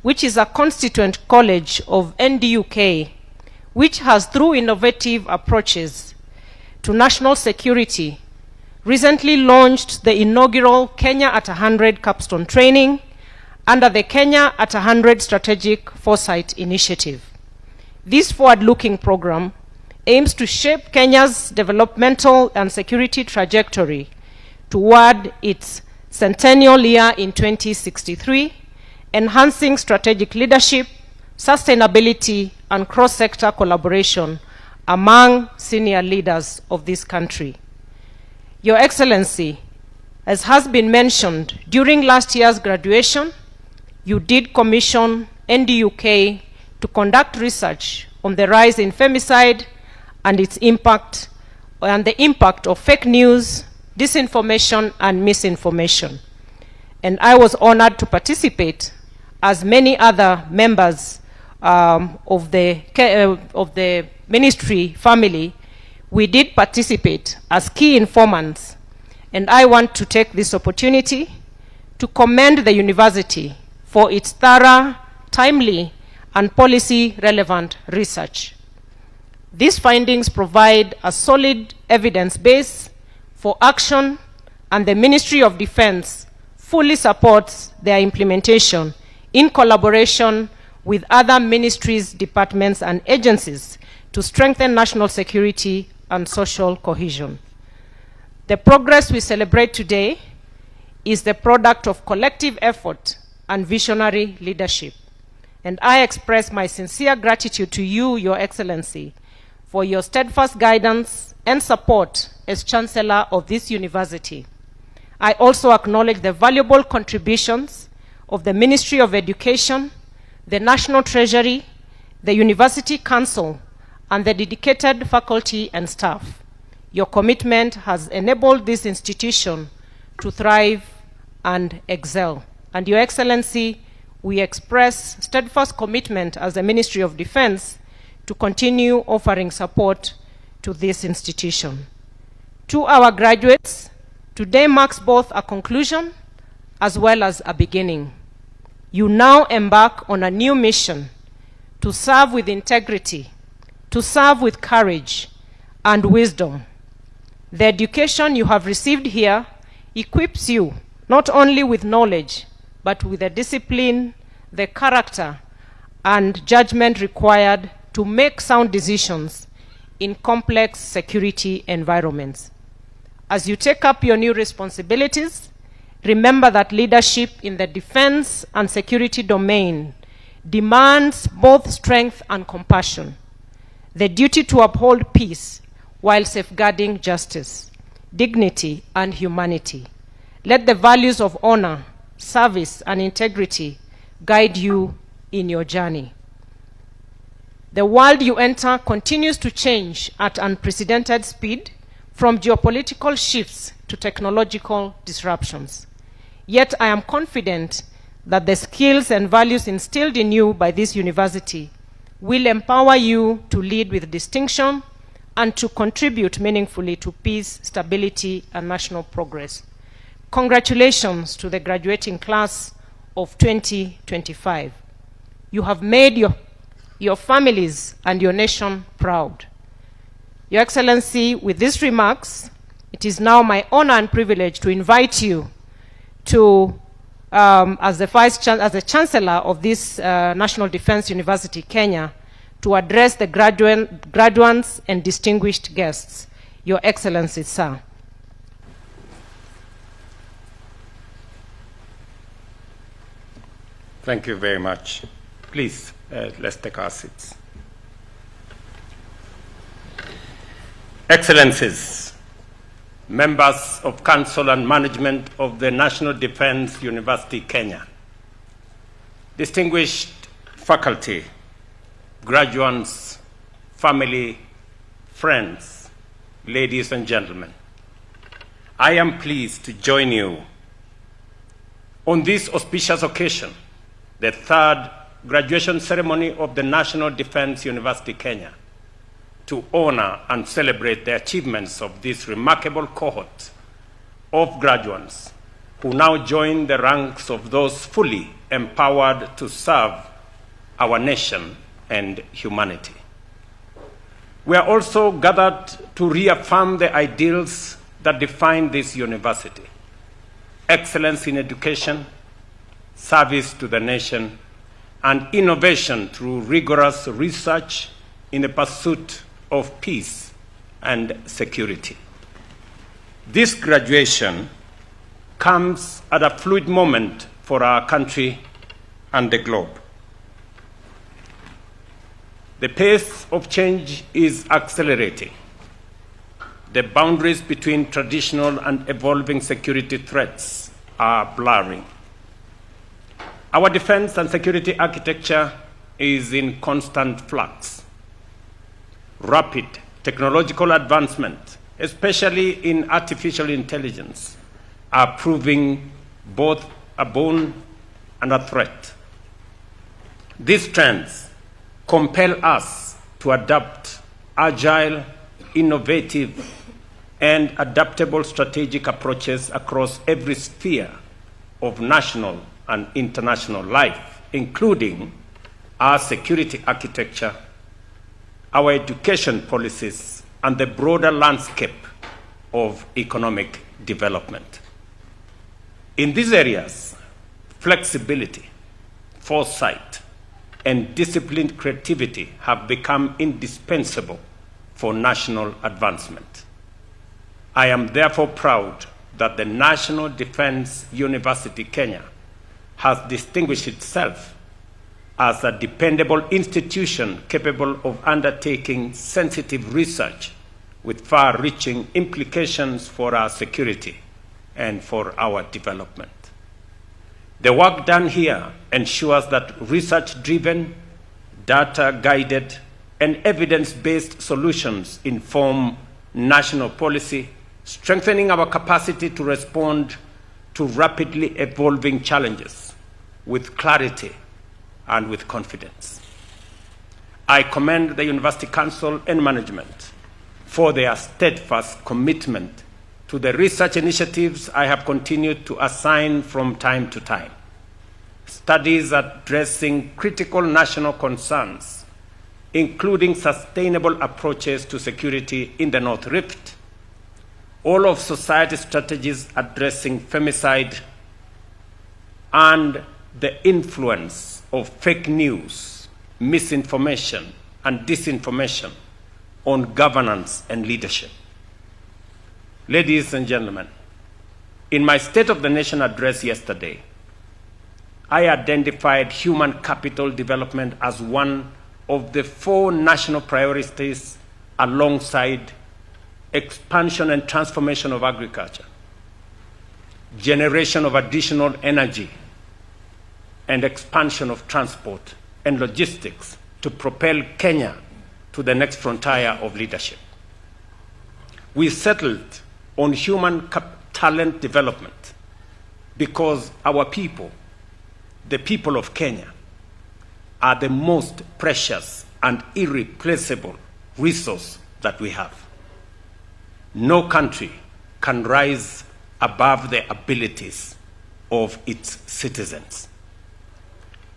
which is a constituent college of NDUK, which has, through innovative approaches to national security, recently launched the inaugural Kenya at 100 capstone training under the Kenya at 100 Strategic Foresight Initiative. This forward-looking program aims to shape Kenya's developmental and security trajectory toward its centennial year in 2063, enhancing strategic leadership, sustainability, and cross-sector collaboration among senior leaders of this country. Your Excellency, as has been mentioned, during last year's graduation, you did commission NDUK to conduct research on the rise in femicide and its impact, and the impact of fake news, disinformation, and misinformation. And I was honored to participate, as many other members of the ministry family. We did participate as key informants, and I want to take this opportunity to commend the university for its thorough, timely, and policy-relevant research. These findings provide a solid evidence base for action, and the Ministry of Defense fully supports their implementation in collaboration with other ministries, departments, and agencies to strengthen national security and social cohesion. The progress we celebrate today is the product of collective effort and visionary leadership. And I express my sincere gratitude to you, Your Excellency, for your steadfast guidance and support as Chancellor of this university. I also acknowledge the valuable contributions of the Ministry of Education, the National Treasury, the University Council, and the dedicated faculty and staff. Your commitment has enabled this institution to thrive and excel. And Your Excellency, we express steadfast commitment as the Ministry of Defense to continue offering support to this institution. To our graduates, today marks both a conclusion as well as a beginning. You now embark on a new mission to serve with integrity, to serve with courage and wisdom. The education you have received here equips you not only with knowledge, but with the discipline, the character, and judgment required to make sound decisions in complex security environments. As you take up your new responsibilities, remember that leadership in the defense and security domain demands both strength and compassion, the duty to uphold peace while safeguarding justice, dignity, and humanity. Let the values of honor, service, and integrity guide you in your journey. The world you enter continues to change at unprecedented speed, from geopolitical shifts to technological disruptions. Yet I am confident that the skills and values instilled in you by this university will empower you to lead with distinction and to contribute meaningfully to peace, stability, and national progress. Congratulations to the graduating class of 2025. You have made your families and your nation proud. Your Excellency, with these remarks, it is now my honor and privilege to invite you to, as the Chancellor of this National Defense University, Kenya, to address the graduates and distinguished guests. Your Excellency, sir. Thank you very much. Please, let's take our seats. Excellencies, members of Council and Management of the National Defense University, Kenya, distinguished faculty, graduates, family, friends, ladies and gentlemen, I am pleased to join you on this auspicious occasion, the third graduation ceremony of the National Defense University, Kenya, to honor and celebrate the achievements of this remarkable cohort of graduates who now join the ranks of those fully empowered to serve our nation and humanity. We are also gathered to reaffirm the ideals that define this university: excellence in education, service to the nation, and innovation through rigorous research in the pursuit of peace and security. This graduation comes at a fluid moment for our country and the globe. The pace of change is accelerating. The boundaries between traditional and evolving security threats are blurring. Our defense and security architecture is in constant flux. Rapid technological advancement, especially in artificial intelligence, are proving both a boon and a threat. These trends compel us to adopt agile, innovative, and adaptable strategic approaches across every sphere of national and international life, including our security architecture, our education policies, and the broader landscape of economic development. In these areas, flexibility, foresight, and disciplined creativity have become indispensable for national advancement. I am therefore proud that the National Defense University Kenya has distinguished itself as a dependable institution capable of undertaking sensitive research with far-reaching implications for our security and for our development. The work done here ensures that research-driven, data-guided, and evidence-based solutions inform national policy, strengthening our capacity to respond to rapidly evolving challenges with clarity and with confidence. I commend the University Council and management for their steadfast commitment to the research initiatives I have continued to assign from time to time. Studies addressing critical national concerns, including sustainable approaches to security in the North Rift, all of society's strategies addressing femicide, and the influence of fake news, misinformation, and disinformation on governance and leadership. Ladies and gentlemen, in my State of the Nation address yesterday, I identified human capital development as one of the 4 national priorities alongside expansion and transformation of agriculture, generation of additional energy, and expansion of transport and logistics to propel Kenya to the next frontier of leadership. We settled on human talent development because our people, the people of Kenya, are the most precious and irreplaceable resource that we have. No country can rise above the abilities of its citizens.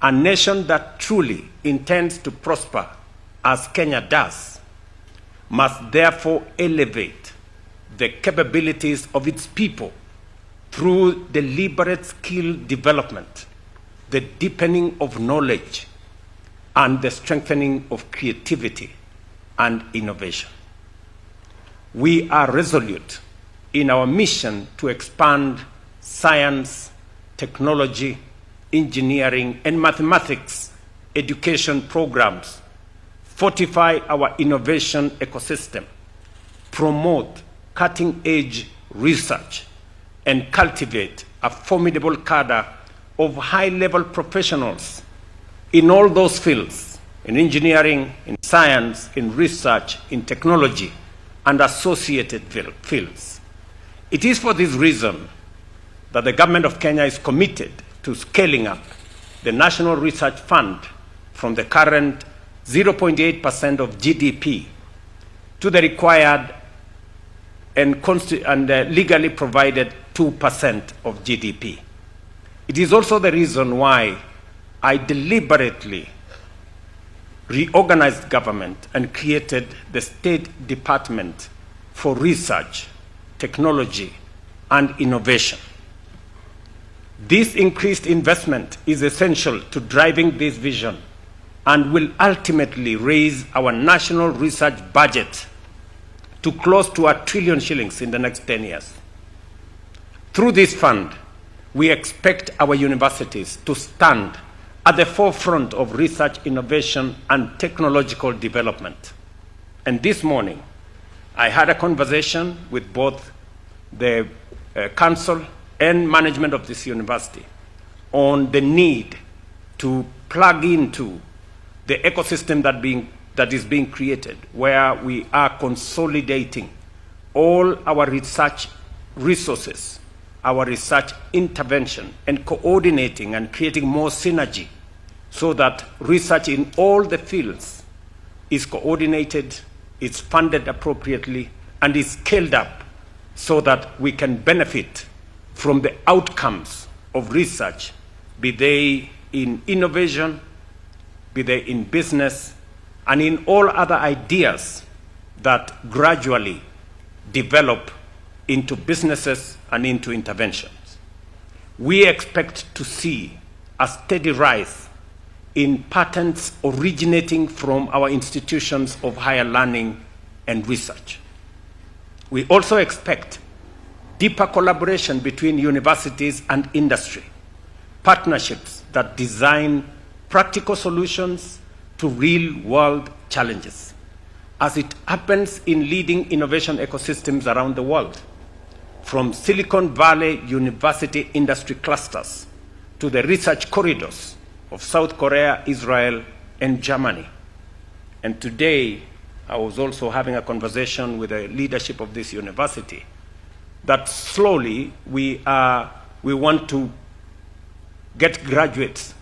A nation that truly intends to prosper, as Kenya does, must therefore elevate the capabilities of its people through deliberate skill development, the deepening of knowledge, and the strengthening of creativity and innovation. We are resolute in our mission to expand science, technology, engineering, and mathematics education programs, fortify our innovation ecosystem, promote cutting-edge research, and cultivate a formidable cadre of high-level professionals in all those fields, in engineering, in science, in research, in technology, and associated fields. It is for this reason that the government of Kenya is committed to scaling up the National Research Fund from the current 0.8% of GDP to the required and legally provided 2% of GDP. It is also the reason why I deliberately reorganized government and created the State Department for Research, Technology, and Innovation. This increased investment is essential to driving this vision and will ultimately raise our national research budget to close to R1 trillion shillings in the next 10 years. Through this fund, we expect our universities to stand at the forefront of research, innovation, and technological development. And this morning, I had a conversation with both the council and management of this university on the need to plug into the ecosystem that is being created, where we are consolidating all our research resources, our research intervention, and coordinating and creating more synergy so that research in all the fields is coordinated, is funded appropriately, and is scaled up so that we can benefit from the outcomes of research, be they in innovation, be they in business, and in all other ideas that gradually develop into businesses and into interventions. We expect to see a steady rise in patents originating from our institutions of higher learning and research. We also expect deeper collaboration between universities and industry, partnerships that design practical solutions to real-world challenges, as it happens in leading innovation ecosystems around the world, from Silicon Valley university industry clusters to the research corridors of South Korea, Israel, and Germany. And today, I was also having a conversation with the leadership of this university that slowly we want to get graduates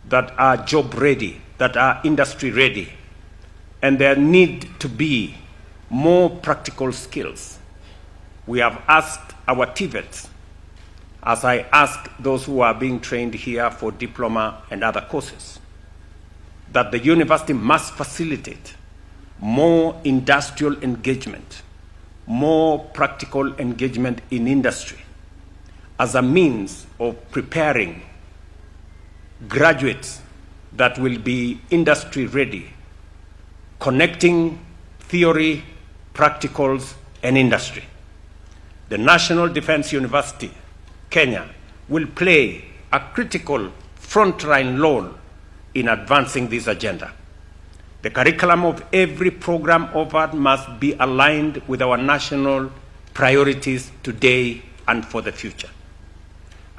that are job ready, that are industry ready, and there need to be more practical skills. We have asked our TVETs, as I ask those who are being trained here for diploma and other courses, that the university must facilitate more industrial engagement, more practical engagement in industry as a means of preparing graduates that will be industry ready, connecting theory, practicals, and industry. The National Defense University, Kenya, will play a critical frontline role in advancing this agenda. The curriculum of every program offered must be aligned with our national priorities today and for the future.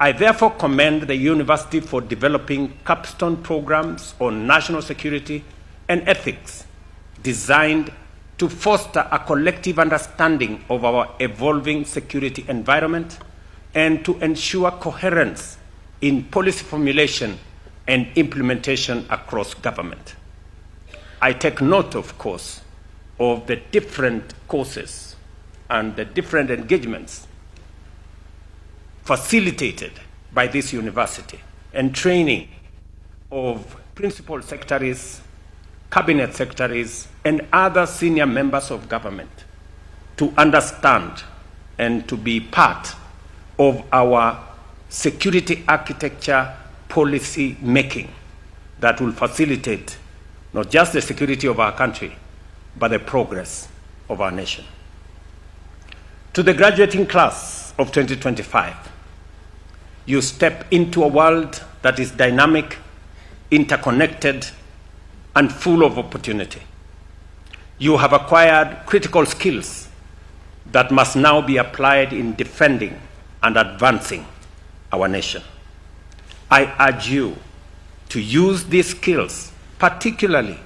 I therefore commend the university for developing capstone programs on national security and ethics designed to foster a collective understanding of our evolving security environment and to ensure coherence in policy formulation and implementation across government. I take note, of course, of the different courses and the different engagements facilitated by this university and training of principal secretaries, cabinet secretaries, and other senior members of government to understand and to be part of our security architecture policy making that will facilitate not just the security of our country, but the progress of our nation. To the graduating class of 2025, you step into a world that is dynamic, interconnected, and full of opportunity. You have acquired critical skills that must now be applied in defending and advancing our nation. I urge you to use these skills, particularly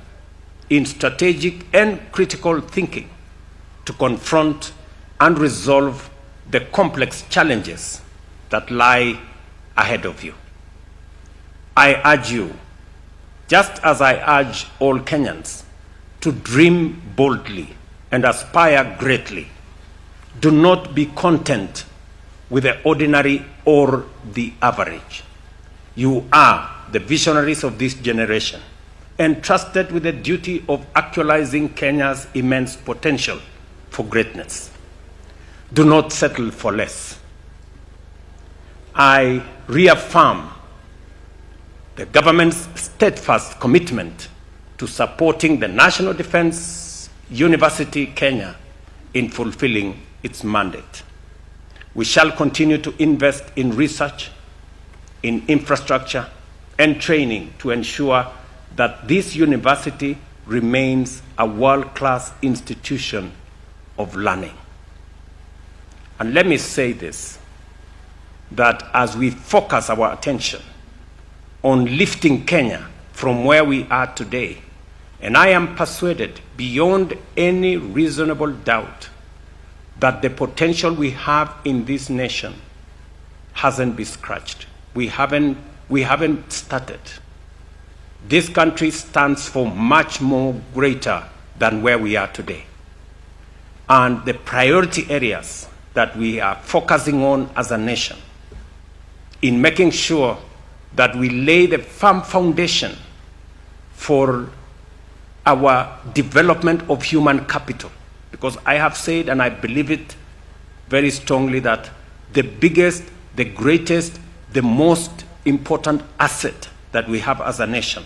in strategic and critical thinking, to confront and resolve the complex challenges that lie ahead of you. I urge you, just as I urge all Kenyans, to dream boldly and aspire greatly. Do not be content with the ordinary or the average. You are the visionaries of this generation, entrusted with the duty of actualizing Kenya's immense potential for greatness. Do not settle for less. I reaffirm the government's steadfast commitment to supporting the National Defense University Kenya in fulfilling its mandate. We shall continue to invest in research, in infrastructure, and training to ensure that this university remains a world-class institution of learning. And let me say this, that as we focus our attention on lifting Kenya from where we are today, and I am persuaded beyond any reasonable doubt that the potential we have in this nation hasn't been scratched. We haven't started. This country stands for much more greater than where we are today. And the priority areas that we are focusing on as a nation in making sure that we lay the firm foundation for our development of human capital. Because I have said, and I believe it very strongly, that the biggest, the greatest, the most important asset that we have as a nation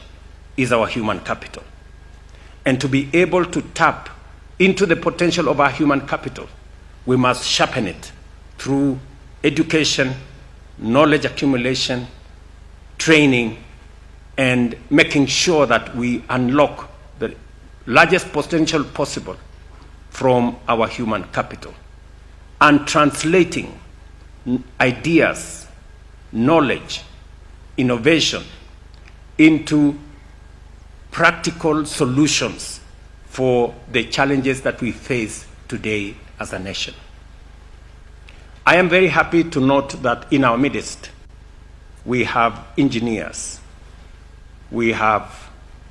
is our human capital. And to be able to tap into the potential of our human capital, we must sharpen it through education, knowledge accumulation, training, and making sure that we unlock the largest potential possible from our human capital, and translating ideas, knowledge, innovation into practical solutions for the challenges that we face today as a nation. I am very happy to note that in our midst, we have engineers, we have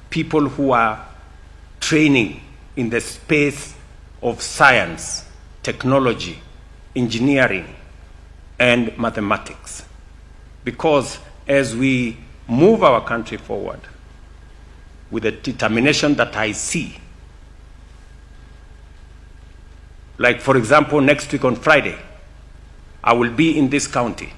people who are training in the space of science, technology, engineering, and mathematics. Because as we move our country forward with the determination that I see, like for example, next week on Friday, I will be in this county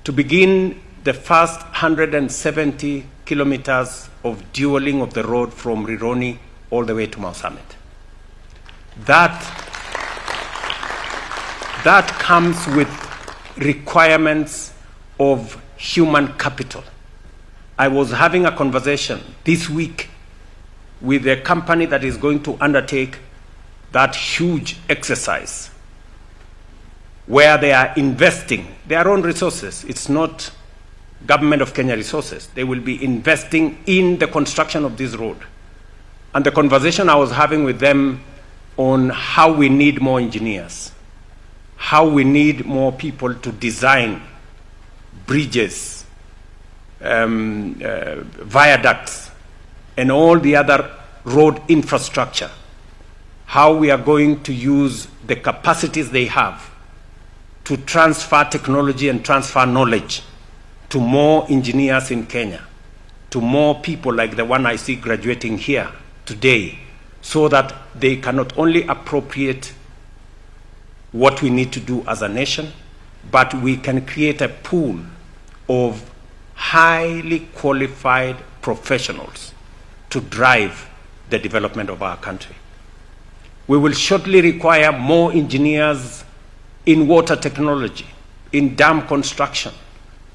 to begin the first 170 kilometers of dualing of the road from Rironi all the way to Mount Summit. That comes with requirements of human capital. I was having a conversation this week with a company that is going to undertake that huge exercise where they are investing their own resources. It's not government of Kenya resources. They will be investing in the construction of this road. And the conversation I was having with them on how we need more engineers, how we need more people to design bridges, viaducts, and all the other road infrastructure, how we are going to use the capacities they have to transfer technology and transfer knowledge to more engineers in Kenya, to more people like the one I see graduating here today, so that they can not only appropriate what we need to do as a nation, but we can create a pool of highly qualified professionals to drive the development of our country. We will shortly require more engineers in water technology, in dam construction,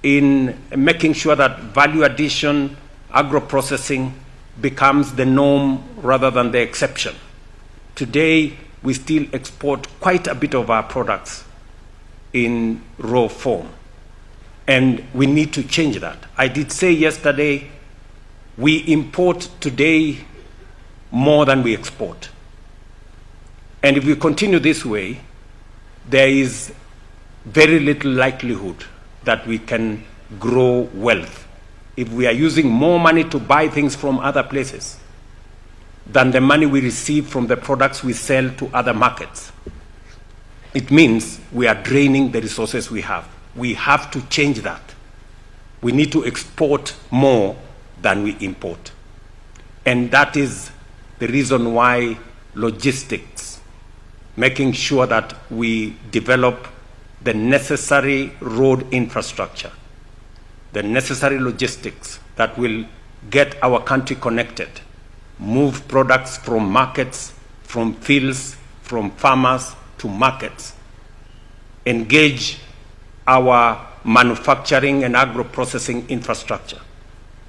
in making sure that value addition, agro-processing becomes the norm rather than the exception. Today, we still export quite a bit of our products in raw form, and we need to change that. I did say yesterday, we import today more than we export. And if we continue this way, there is very little likelihood that we can grow wealth if we are using more money to buy things from other places than the money we receive from the products we sell to other markets. It means we are draining the resources we have. We have to change that. We need to export more than we import. And that is the reason why logistics, making sure that we develop the necessary road infrastructure, the necessary logistics that will get our country connected, move products from markets, from fields, from farmers to markets, engage our manufacturing and agro-processing infrastructure.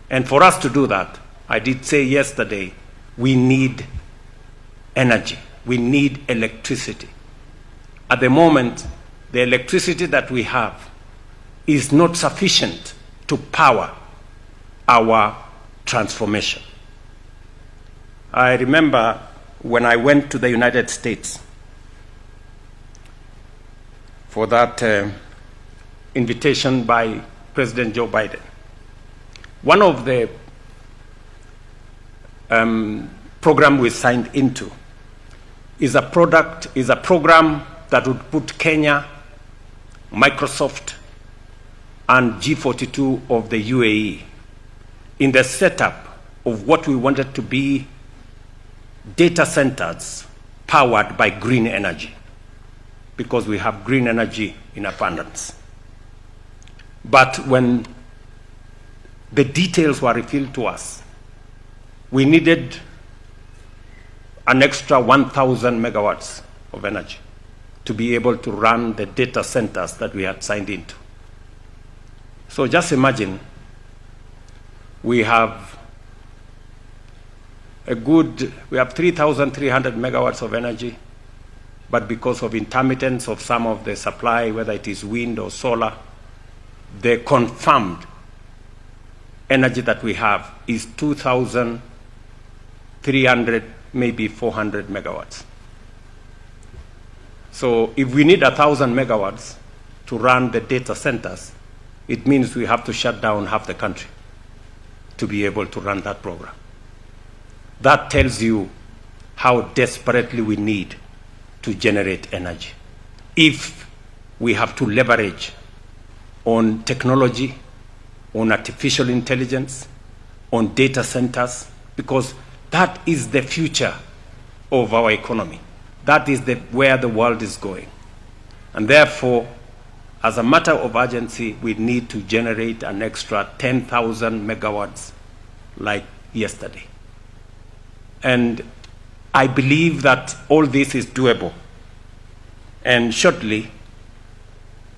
And for us to do that, I did say yesterday, we need energy. We need electricity. At the moment, the electricity that we have is not sufficient to power our transformation. I remember when I went to the United States for that invitation by President Joe Biden. One of the program we signed into is a program that would put Kenya, Microsoft, and G42 of the UAE in the setup of what we wanted to be data centers powered by green energy, because we have green energy in abundance. But when the details were revealed to us, we needed an extra 1,000 megawatts of energy to be able to run the data centers that we had signed into. So just imagine we have 3,300 megawatts of energy, but because of intermittence of some of the supply, whether it is wind or solar, the confirmed energy that we have is 2,300, maybe 400 megawatts. So if we need 1,000 megawatts to run the data centers, it means we have to shut down half the country to be able to run that program. That tells you how desperately we need to generate energy. If we have to leverage on technology, on artificial intelligence, on data centers, because that is the future of our economy. That is where the world is going. And therefore, as a matter of urgency, we need to generate an extra 10,000 megawatts like yesterday. And I believe that all this is doable. And shortly,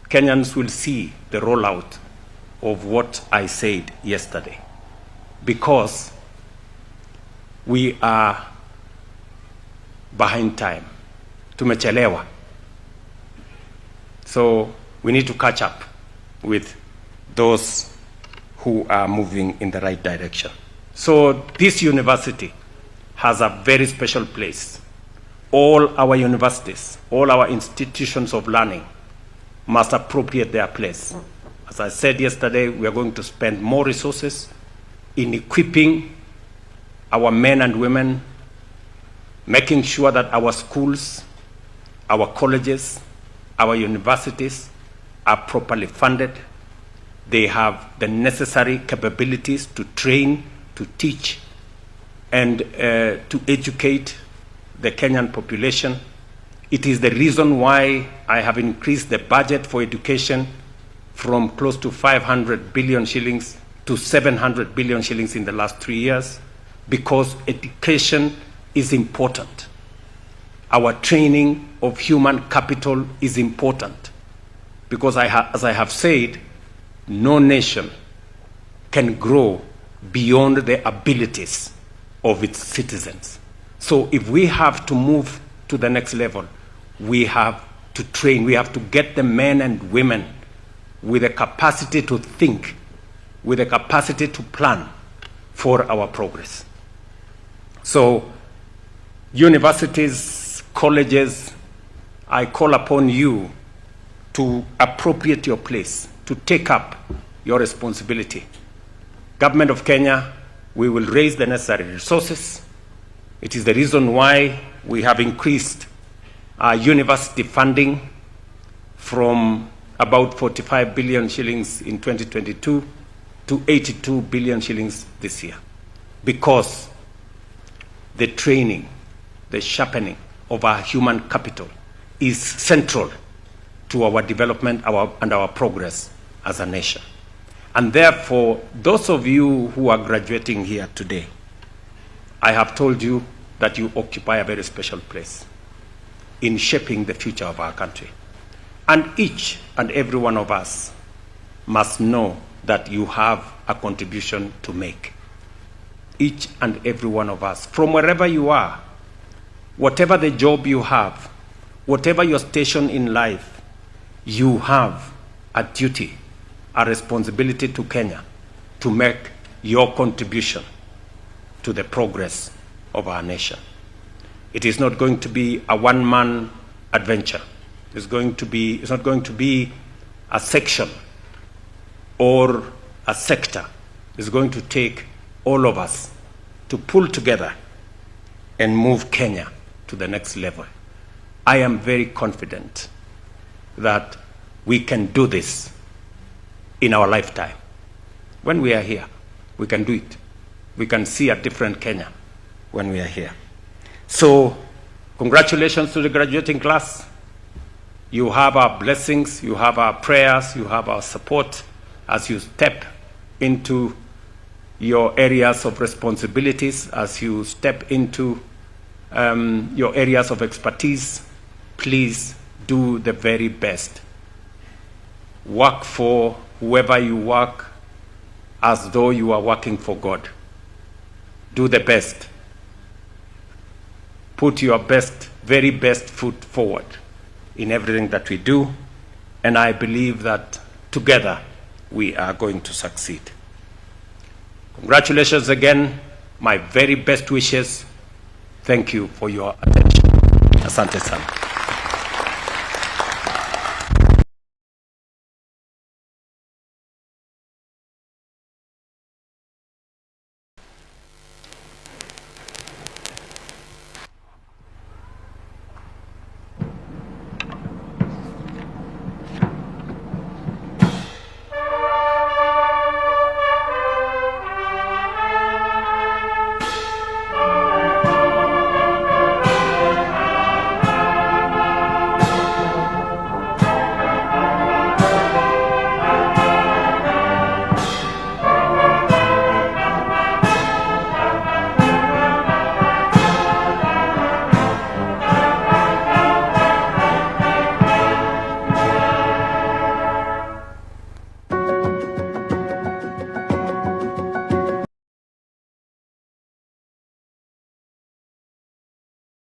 Kenyans will see the rollout of what I said yesterday, because we are behind time. Tumechelewa. So we need to catch up with those who are moving in the right direction. So this university has a very special place. All our universities, all our institutions of learning must appropriate their place. As I said yesterday, we are going to spend more resources in equipping our men and women, making sure that our schools, our colleges, our universities are properly funded. They have the necessary capabilities to train, to teach, and to educate the Kenyan population. It is the reason why I have increased the budget for education from close to 500 billion shillings to 700 billion shillings in the last 3 years, because education is important. Our training of human capital is important, because as I have said, no nation can grow beyond the abilities of its citizens. So if we have to move to the next level, we have to train, we have to get the men and women with the capacity to think, with the capacity to plan for our progress. So universities, colleges, I call upon you to appropriate your place, to take up your responsibility. Government of Kenya, we will raise the necessary resources. It is the reason why we have increased our university funding from about 45 billion shillings in 2022 to 82 billion shillings this year, because the training, the sharpening of our human capital is central to our development and our progress as a nation. And therefore, those of you who are graduating here today, I have told you that you occupy a very special place in shaping the future of our country. And each and every one of us must know that you have a contribution to make. Each and every one of us, from wherever you are, whatever the job you have, whatever your station in life, you have a duty, a responsibility to Kenya to make your contribution to the progress of our nation. It is not going to be a one-man adventure. It's not going to be a section or a sector. It's going to take all of us to pull together and move Kenya to the next level. I am very confident that we can do this in our lifetime. When we are here, we can do it. We can see a different Kenya when we are here. So, congratulations to the graduating class. You have our blessings, you have our prayers, you have our support as you step into your areas of responsibilities, as you step into your areas of expertise. Please do the very best. Work for whoever you work as though you are working for God. Do the best. Put your best, very best foot forward in everything that we do, and I believe that together we are going to succeed. Congratulations again. My very best wishes. Thank you for your attention. Asante sana.